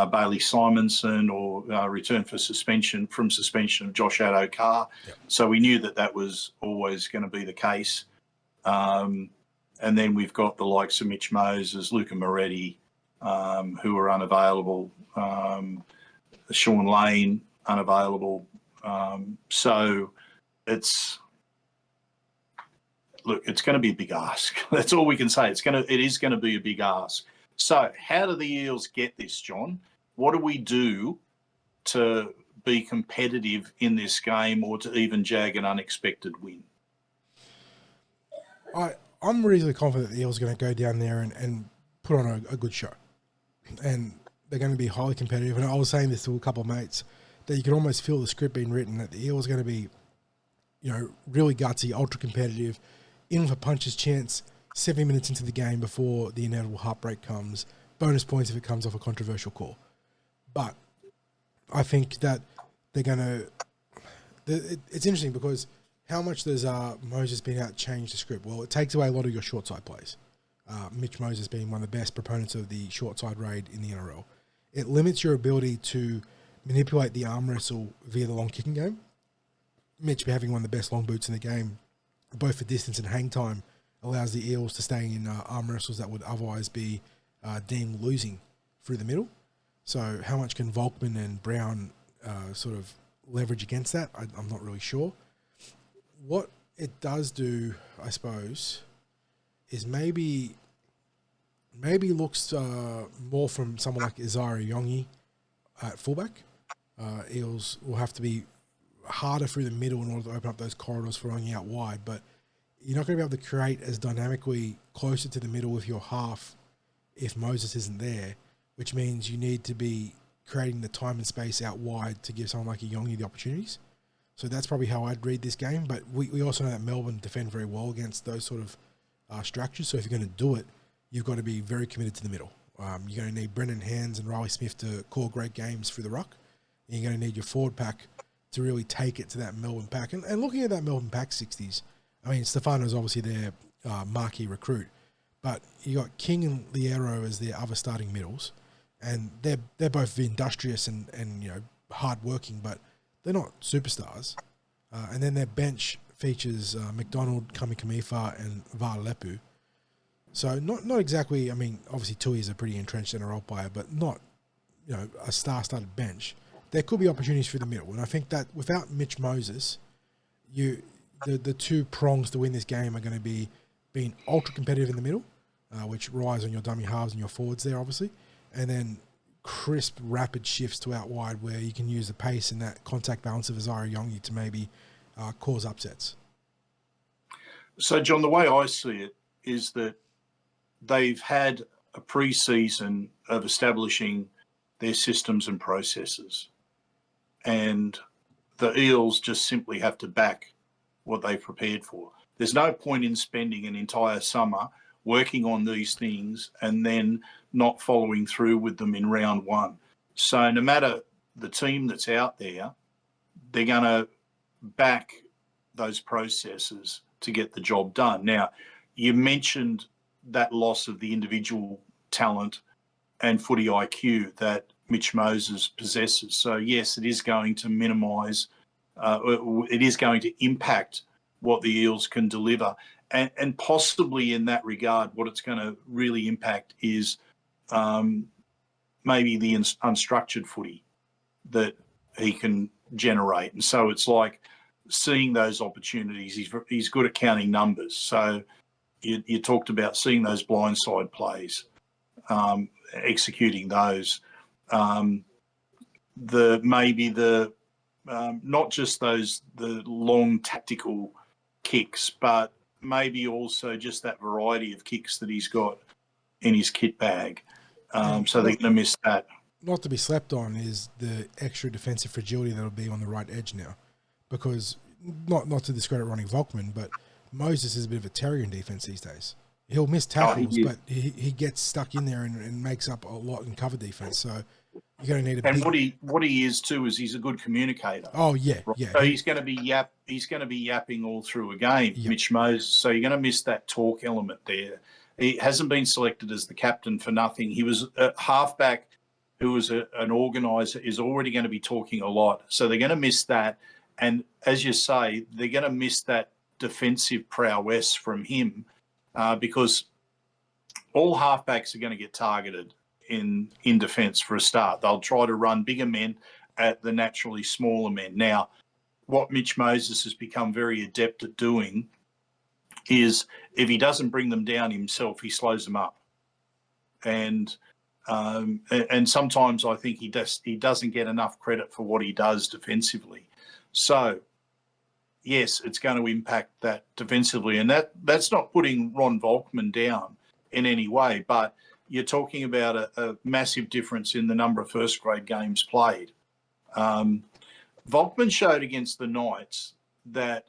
Bailey Simonson or return for suspension of Josh Addo-Carr. Yep. So we knew that was always going to be the case. And then we've got the likes of Mitch Moses, Luca Moretti, who are unavailable, Sean Lane, unavailable. So it's going to be a big ask. That's all we can say. It is going to be a big ask. So how do the Eels get this, John? What do we do to be competitive in this game or to even jag an unexpected win? I'm reasonably confident the Eels are going to go down there and put on a good show. And they're going to be highly competitive. And I was saying this to a couple of mates, that you can almost feel the script being written, that the Eels are going to be, really gutsy, ultra competitive, in with a puncher's chance 70 minutes into the game before the inevitable heartbreak comes. Bonus points if it comes off a controversial call. But I think that they're going to... It's interesting because how much does Moses being out change the script? Well, it takes away a lot of your short side plays. Mitch Moses being one of the best proponents of the short side raid in the NRL. It limits your ability to manipulate the arm wrestle via the long kicking game. Mitch having one of the best long boots in the game, both for distance and hang time, allows the Eels to stay in arm wrestles that would otherwise be deemed losing through the middle. So how much can Volkman and Brown sort of leverage against that? I'm not really sure. What it does do, I suppose, is maybe looks more from someone like Isaiah Yongi at fullback. Eels will have to be harder through the middle in order to open up those corridors for Yongi out wide, but you're not going to be able to create as dynamically closer to the middle with your half if Moses isn't there, which means you need to be creating the time and space out wide to give someone like a Yongi the opportunities. So that's probably how I'd read this game, but we also know that Melbourne defend very well against those sort of structures, so if you're going to do it, you've got to be very committed to the middle. You're going to need Brendan Hands and Riley Smith to call great games through the ruck, and you're going to need your forward pack to really take it to that Melbourne pack. And looking at that Melbourne pack 60s, I mean, Stefano's obviously their marquee recruit, but you got King and Liero as their other starting middles, and they're both industrious and hard-working, but they're not superstars. And then their bench features McDonald, Kamikamifa, and Varlepu. So not exactly, I mean, obviously Tui is a pretty entrenched NRL player, but not, a star-studded bench. There could be opportunities through the middle. And I think that without Mitch Moses, the two prongs to win this game are going to be being ultra competitive in the middle, which relies on your dummy halves and your forwards there, obviously, and then crisp, rapid shifts to out wide where you can use the pace and that contact balance of Azari Yongi to maybe cause upsets? So, John, the way I see it is that they've had a pre-season of establishing their systems and processes, and the Eels just simply have to back what they've prepared for. There's no point in spending an entire summer working on these things and then not following through with them in round one. So no matter the team that's out there, they're going to back those processes to get the job done. Now, you mentioned that loss of the individual talent and footy IQ that Mitch Moses possesses. So, yes, it is going to minimise, it is going to impact what the Eels can deliver. And possibly in that regard, what it's going to really impact is maybe the unstructured footy that he can generate. And so it's like seeing those opportunities. He's good at counting numbers. So you talked about seeing those blindside plays, executing those. Not just the long tactical kicks, but maybe also just that variety of kicks that he's got in his kit bag. So they're going to miss that. Not to be slept on is the extra defensive fragility that'll be on the right edge now, because not to discredit Ronnie Volkman, but Moses is a bit of a terrier in defense these days. He'll miss tackles, but he gets stuck in there and makes up a lot in cover defense. So you're going to need a. And what he is too is he's a good communicator. Oh yeah, right? yeah. So he's going to be yapping all through a game, yep. Mitch Moses. So you're going to miss that talk element there. He hasn't been selected as the captain for nothing. He was a halfback who was an organiser, is already going to be talking a lot. So they're going to miss that. And as you say, they're going to miss that defensive prowess from him because all halfbacks are going to get targeted in defence for a start. They'll try to run bigger men at the naturally smaller men. Now, what Mitch Moses has become very adept at doing is if he doesn't bring them down himself, he slows them up. And sometimes I think he doesn't get enough credit for what he does defensively. So, yes, it's going to impact that defensively. And that's not putting Ron Volkman down in any way, but you're talking about a massive difference in the number of first-grade games played. Volkman showed against the Knights that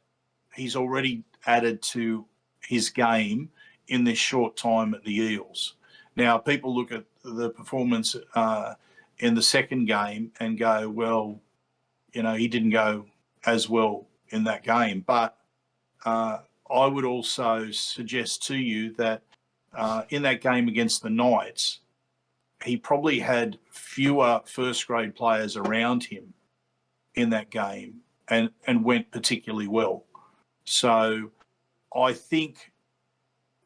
he's already added to his game in this short time at the Eels. Now, people look at the performance in the second game and go, well, he didn't go as well in that game. But I would also suggest to you that in that game against the Knights, he probably had fewer first-grade players around him in that game and went particularly well. So I think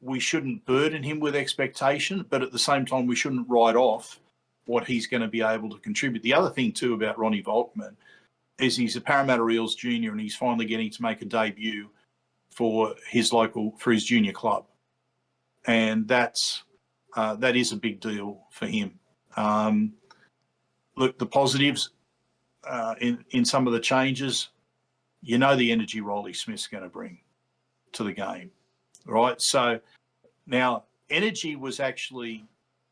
we shouldn't burden him with expectation, but at the same time, we shouldn't write off what he's going to be able to contribute. The other thing, too, about Ronnie Volkman is he's a Parramatta Eels junior and he's finally getting to make a debut for his junior club. And that is a big deal for him. Look, the positives in some of the changes, the energy Rolly Smith's going to bring to the game, right? So now energy was actually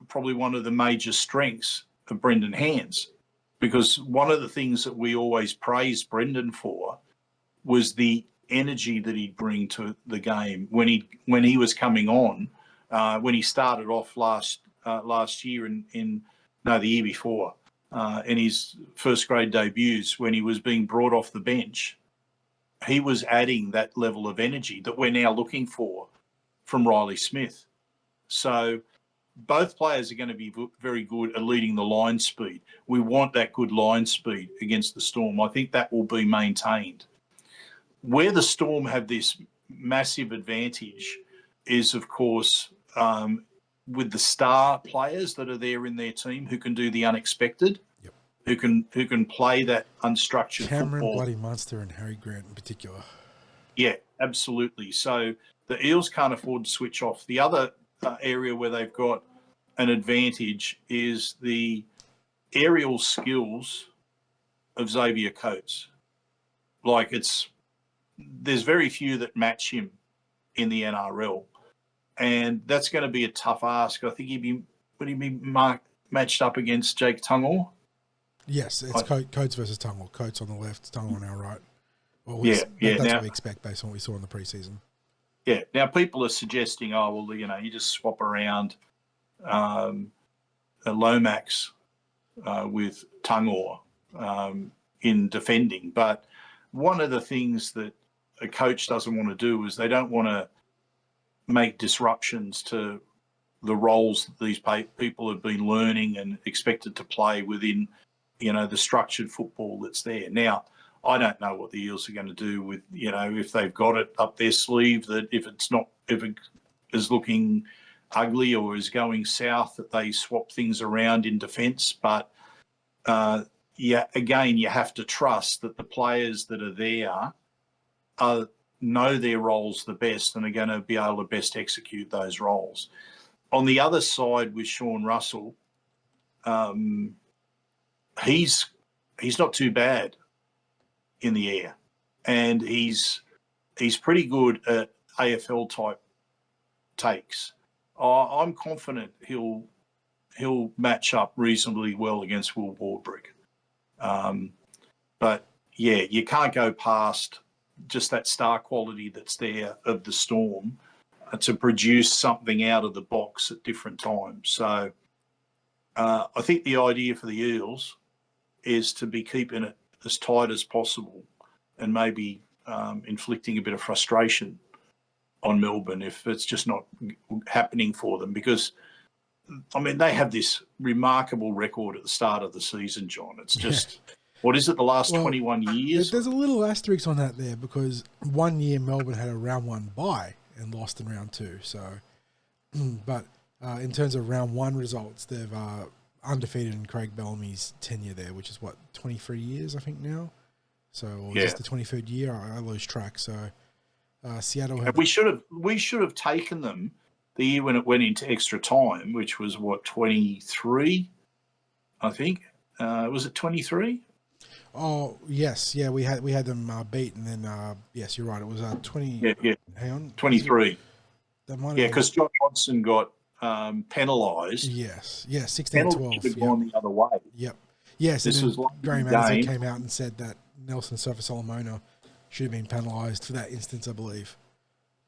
probably one of the major strengths of Brendan Hands, because one of the things that we always praised Brendan for was the energy that he'd bring to the game when he was coming on, when he started off last year the year before, in his first grade debuts, when he was being brought off the bench, he was adding that level of energy that we're now looking for from Riley Smith. So both players are going to be very good at leading the line speed. We want that good line speed against the Storm. I think that will be maintained. Where the Storm have this massive advantage is, of course, with the star players that are there in their team who can do the unexpected, yep. who can play that unstructured Cameron football. Bloody Munster and Harry Grant in particular. Yeah, absolutely. So the Eels can't afford to switch off. The other area where they've got an advantage is the aerial skills of Xavier Coates. Like there's very few that match him in the NRL, and that's going to be a tough ask. I think would he be matched up against Jake Tungor? Yes, it's Coates versus Tungor. Coates on the left, Tungor on our right. Well, that's what we expect based on what we saw in the preseason. Yeah. Now people are suggesting, oh well, you just swap around a Lomax with Tungor in defending, but one of the things that a coach doesn't want to do is they don't want to make disruptions to the roles that these people have been learning and expected to play within, the structured football that's there. Now, I don't know what the Eels are going to do with, if they've got it up their sleeve, that if it is looking ugly or is going south, that they swap things around in defence. But, again, you have to trust that the players that are there know their roles the best and are going to be able to best execute those roles. On the other side with Sean Russell, he's not too bad in the air, and he's pretty good at AFL type takes. I'm confident he'll match up reasonably well against Will Wardbrick. But yeah, you can't go past just that star quality that's there of the Storm to produce something out of the box at different times. So I think the idea for the Eels is to be keeping it as tight as possible and maybe inflicting a bit of frustration on Melbourne if it's just not happening for them, because they have this remarkable record at the start of the season, John. It's just, what is it, the last 21 years? There's a little asterisk on that there, because one year Melbourne had a round one bye and lost in round two. So, but in terms of round one results, they've undefeated in Craig Bellamy's tenure there, which is 23 years, I think now. So, or is this the 23rd year? I lose track. So, Seattle had. We should have taken them the year when it went into extra time, which was 23, I think. Was it 23? Oh yes, yeah. We had them beat, and then yes, you're right. It was 20. Yeah. Hang on, 23. That might. Yeah, because John Hodgson got penalised. Yes, 16-12. Yep. Gone the other way. Yep. Yes, this was Graham Adams came out and said that Nelson Sofa-Solomona should have been penalised for that instance, I believe.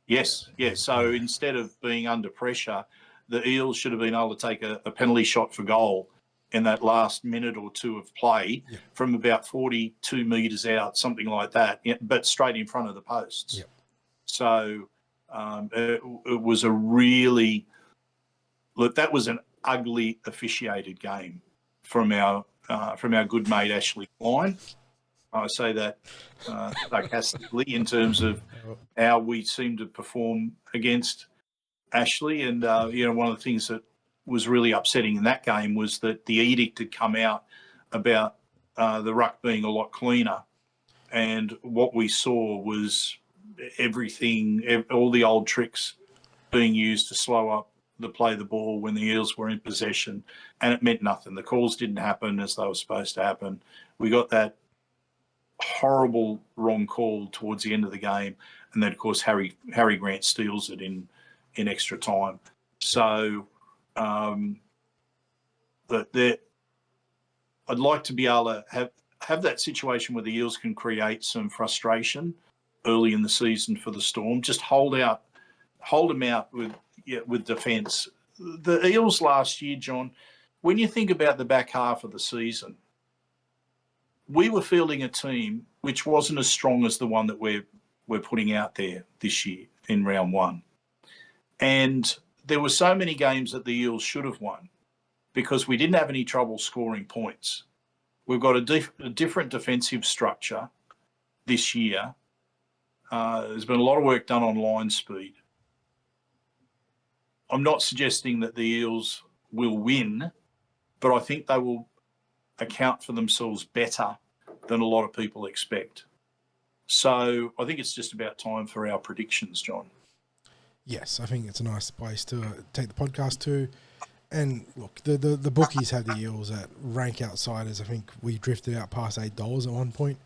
Yes. So instead of being under pressure, the Eels should have been able to take a penalty shot for goal in that last minute or two of play from about 42 metres out, something like that, but straight in front of the posts. Yep. So it was a really that was an ugly officiated game from our good mate Ashley Klein. I say that sarcastically in terms of how we seem to perform against Ashley. And, one of the things that was really upsetting in that game was that the edict had come out about the ruck being a lot cleaner. And what we saw was everything, all the old tricks being used to slow up the play of the ball when the Eels were in possession. And it meant nothing. The calls didn't happen as they were supposed to happen. We got that horrible wrong call towards the end of the game, and then of course Harry Grant steals it in extra time. So I'd like to be able to have that situation where the Eels can create some frustration early in the season for the Storm. Just hold them out with defence. The Eels last year, John, when you think about the back half of the season, we were fielding a team which wasn't as strong as the one that we're putting out there this year in round one. And there were so many games that the Eels should have won because we didn't have any trouble scoring points. We've got a different defensive structure this year. There's been a lot of work done on line speed. I'm not suggesting that the Eels will win, but I think they will account for themselves better than a lot of people expect. So I think it's just about time for our predictions, John. Yes, I think it's a nice place to take the podcast to. And look, the bookies have the Eels at rank outsiders. I think we drifted out past $8 at one point.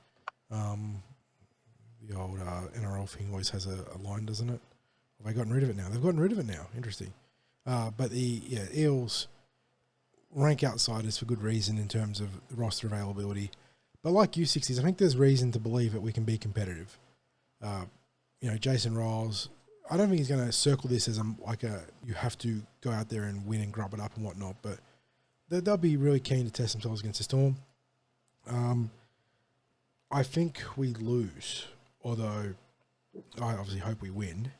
The old NRL thing always has a line, doesn't it? Have they gotten rid of it now? They've gotten rid of it now. Interesting. But the Eels rank outsiders for good reason in terms of roster availability. But like you, 60s, I think there's reason to believe that we can be competitive. Jason Riles, I don't think he's going to circle this as you have to go out there and win and grub it up and whatnot, but they'll be really keen to test themselves against the Storm. I think we lose, although I obviously hope we win,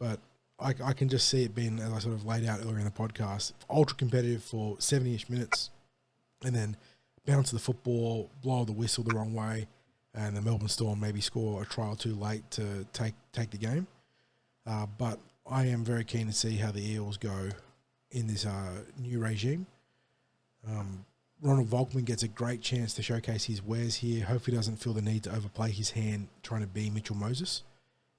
but I can just see it being, as I sort of laid out earlier in the podcast, ultra competitive for 70-ish minutes and then bounce the football, blow the whistle the wrong way, and the Melbourne Storm maybe score a try or two late to take the game. But I am very keen to see how the Eels go in this new regime. Ronald Volkman gets a great chance to showcase his wares here. Hopefully doesn't feel the need to overplay his hand trying to be Mitchell Moses.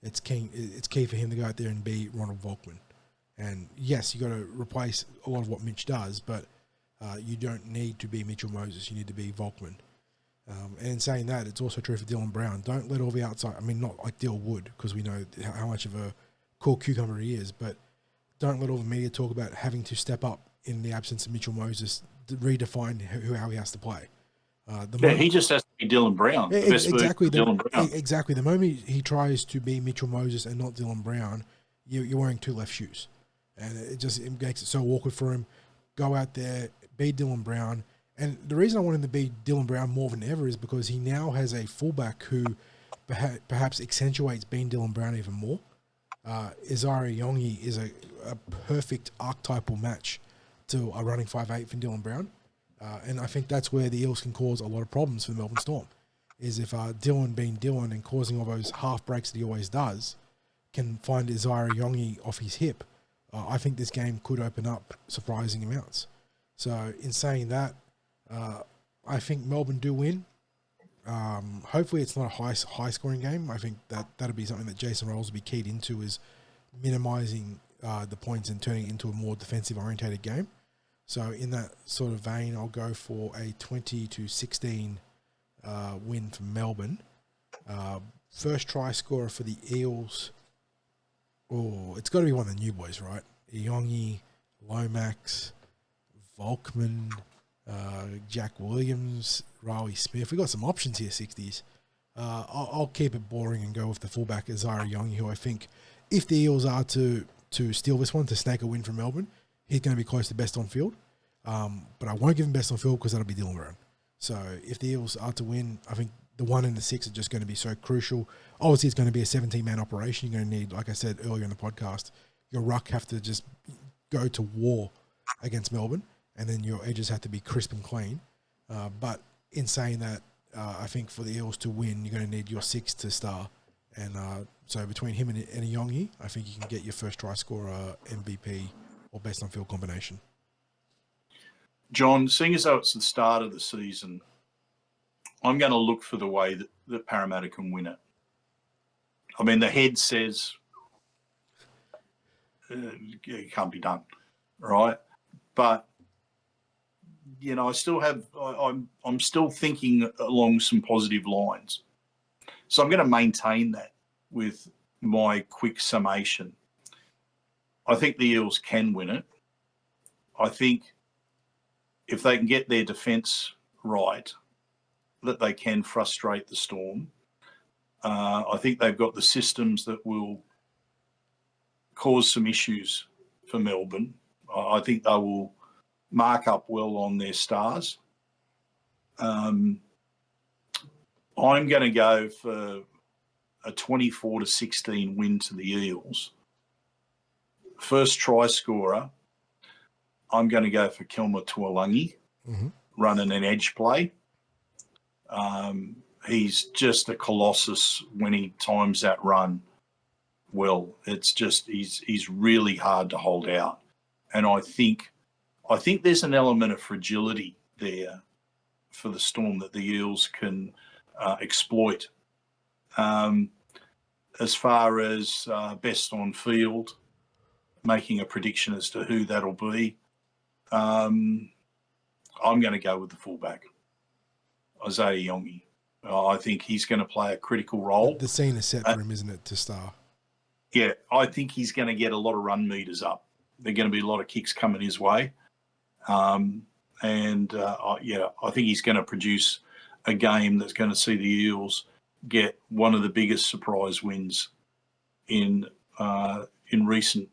It's key for him to go out there and be Ronald Volkman. And yes, you got to replace a lot of what Mitch does, but you don't need to be Mitchell Moses. You need to be Volkman. And in saying that, it's also true for Dylan Brown. Don't let all the outside, not like Dill would, because we know how much of a cool cucumber he is, but don't let all the media talk about having to step up in the absence of Mitchell Moses to redefine how he has to play. He just has to be Dylan Brown. Exactly. Dylan Brown. Exactly. The moment he tries to be Mitchell Moses and not Dylan Brown, you're wearing two left shoes. And it makes it so awkward for him. Go out there, be Dylan Brown. And the reason I want him to be Dylan Brown more than ever is because he now has a fullback who perhaps accentuates being Dylan Brown even more. Isaiah Yongi is a perfect archetypal match to a running 5'8" from Dylan Brown. And I think that's where the Eels can cause a lot of problems for the Melbourne Storm, is if Dylan being Dylan and causing all those half breaks that he always does can find Isaiah Yongi off his hip. I think this game could open up surprising amounts. So in saying that, I think Melbourne do win. Hopefully it's not a high scoring game. I think that'll be something that Jason Rolls will be keyed into, is minimising the points and turning it into a more defensive orientated game. So in that sort of vein, I'll go for a 20-16 win for Melbourne. First try scorer for the Eels. Oh, it's got to be one of the new boys, right? Iongi, Lomax, Volkman, Jack Williams, Riley Smith. We've got some options here, 60s. I'll keep it boring and go with the fullback, Isaiah Yongi, who I think, if the Eels are to steal this one, to snake a win from Melbourne, he's going to be close to best on field. But I won't give him best on field because that'll be Dylan Brown. So if the Eels are to win, I think the 1 and the 6 are just going to be so crucial. Obviously, it's going to be a 17-man operation. You're going to need, like I said earlier in the podcast, your ruck have to just go to war against Melbourne, and then your edges have to be crisp and clean. But in saying that, I think for the Eels to win, you're going to need your 6 to star. And so between him and Iongi, I think you can get your first try scorer, MVP, or best on field combination. John, seeing as though it's the start of the season, I'm going to look for the way that Parramatta can win it. I mean, the head says it can't be done, right? But I still have. I'm still thinking along some positive lines, so I'm going to maintain that with my quick summation. I think the Eels can win it. I think if they can get their defence right, that they can frustrate the Storm. I think they've got the systems that will cause some issues for Melbourne. I think they will mark up well on their stars. I'm going to go for a 24-16 win to the Eels. First try scorer, I'm going to go for Kelma Tuolangi, running an edge play. He's just a colossus when he times that run well. It's just he's really hard to hold out, and I think there's an element of fragility there for the Storm that the Eels can exploit. As far as best on field, making a prediction as to who that'll be, I'm going to go with the fullback, Isaiah Yongi. I think he's going to play a critical role. The scene is set for him, isn't it, to star? Yeah, I think he's going to get a lot of run meters up. There are going to be a lot of kicks coming his way. I think he's going to produce a game that's going to see the Eels get one of the biggest surprise wins in recent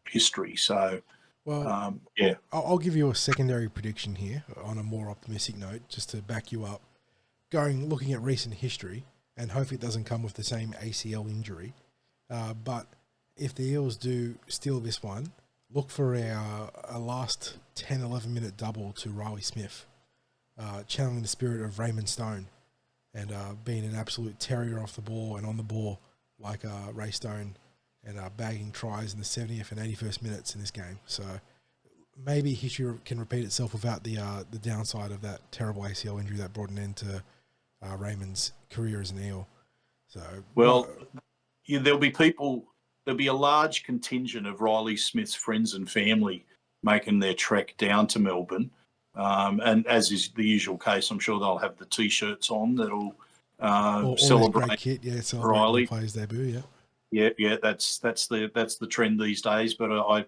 history. So, well, yeah. I'll give you a secondary prediction here on a more optimistic note, just to back you up. Looking at recent history, and hopefully it doesn't come with the same ACL injury. But if the Eels do steal this one, look for a last 10, 11-minute double to Riley Smith, channeling the spirit of Raymond Stone and being an absolute terrier off the ball and on the ball like Ray Stone, and bagging tries in the 70th and 81st minutes in this game. So maybe history can repeat itself without the downside of that terrible ACL injury that brought an end to Raymond's career as an Eel. So there'll be a large contingent of Riley Smith's friends and family making their trek down to Melbourne. And as is the usual case, I'm sure they'll have the T-shirts on that'll celebrate kit, celebrate Riley. The player's debut, Yeah, that's the trend these days. But I'm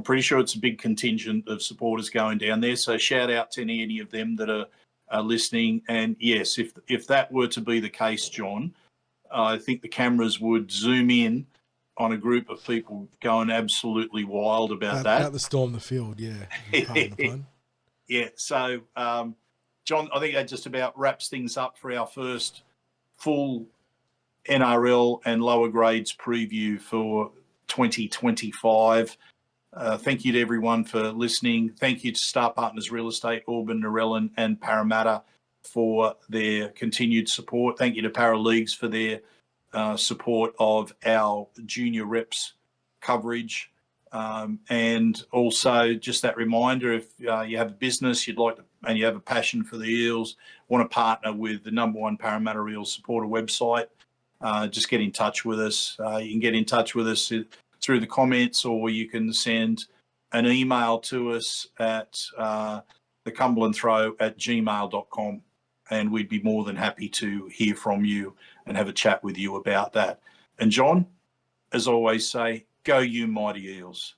pretty sure it's a big contingent of supporters going down there. So shout out to any of them that are listening. And yes, if that were to be the case, John, I think the cameras would zoom in on a group of people going absolutely wild about that. About the storm the field, yeah. Pardon the pun. Yeah, so, John, I think that just about wraps things up for our first full NRL and lower grades preview for 2025. Thank you to everyone for listening. Thank you to Star Partners Real Estate, Auburn, Narellan and Parramatta for their continued support. Thank you to Parra Leagues for their support of our junior reps coverage. And also just that reminder, if you have a business you'd like to, and you have a passion for the Eels, want to partner with the #1 Parramatta Eels supporter website, just get in touch with us. You can get in touch with us through the comments, or you can send an email to us at thecumberlandthrow@gmail.com, and we'd be more than happy to hear from you and have a chat with you about that. And John, as I always say, go you mighty Eels.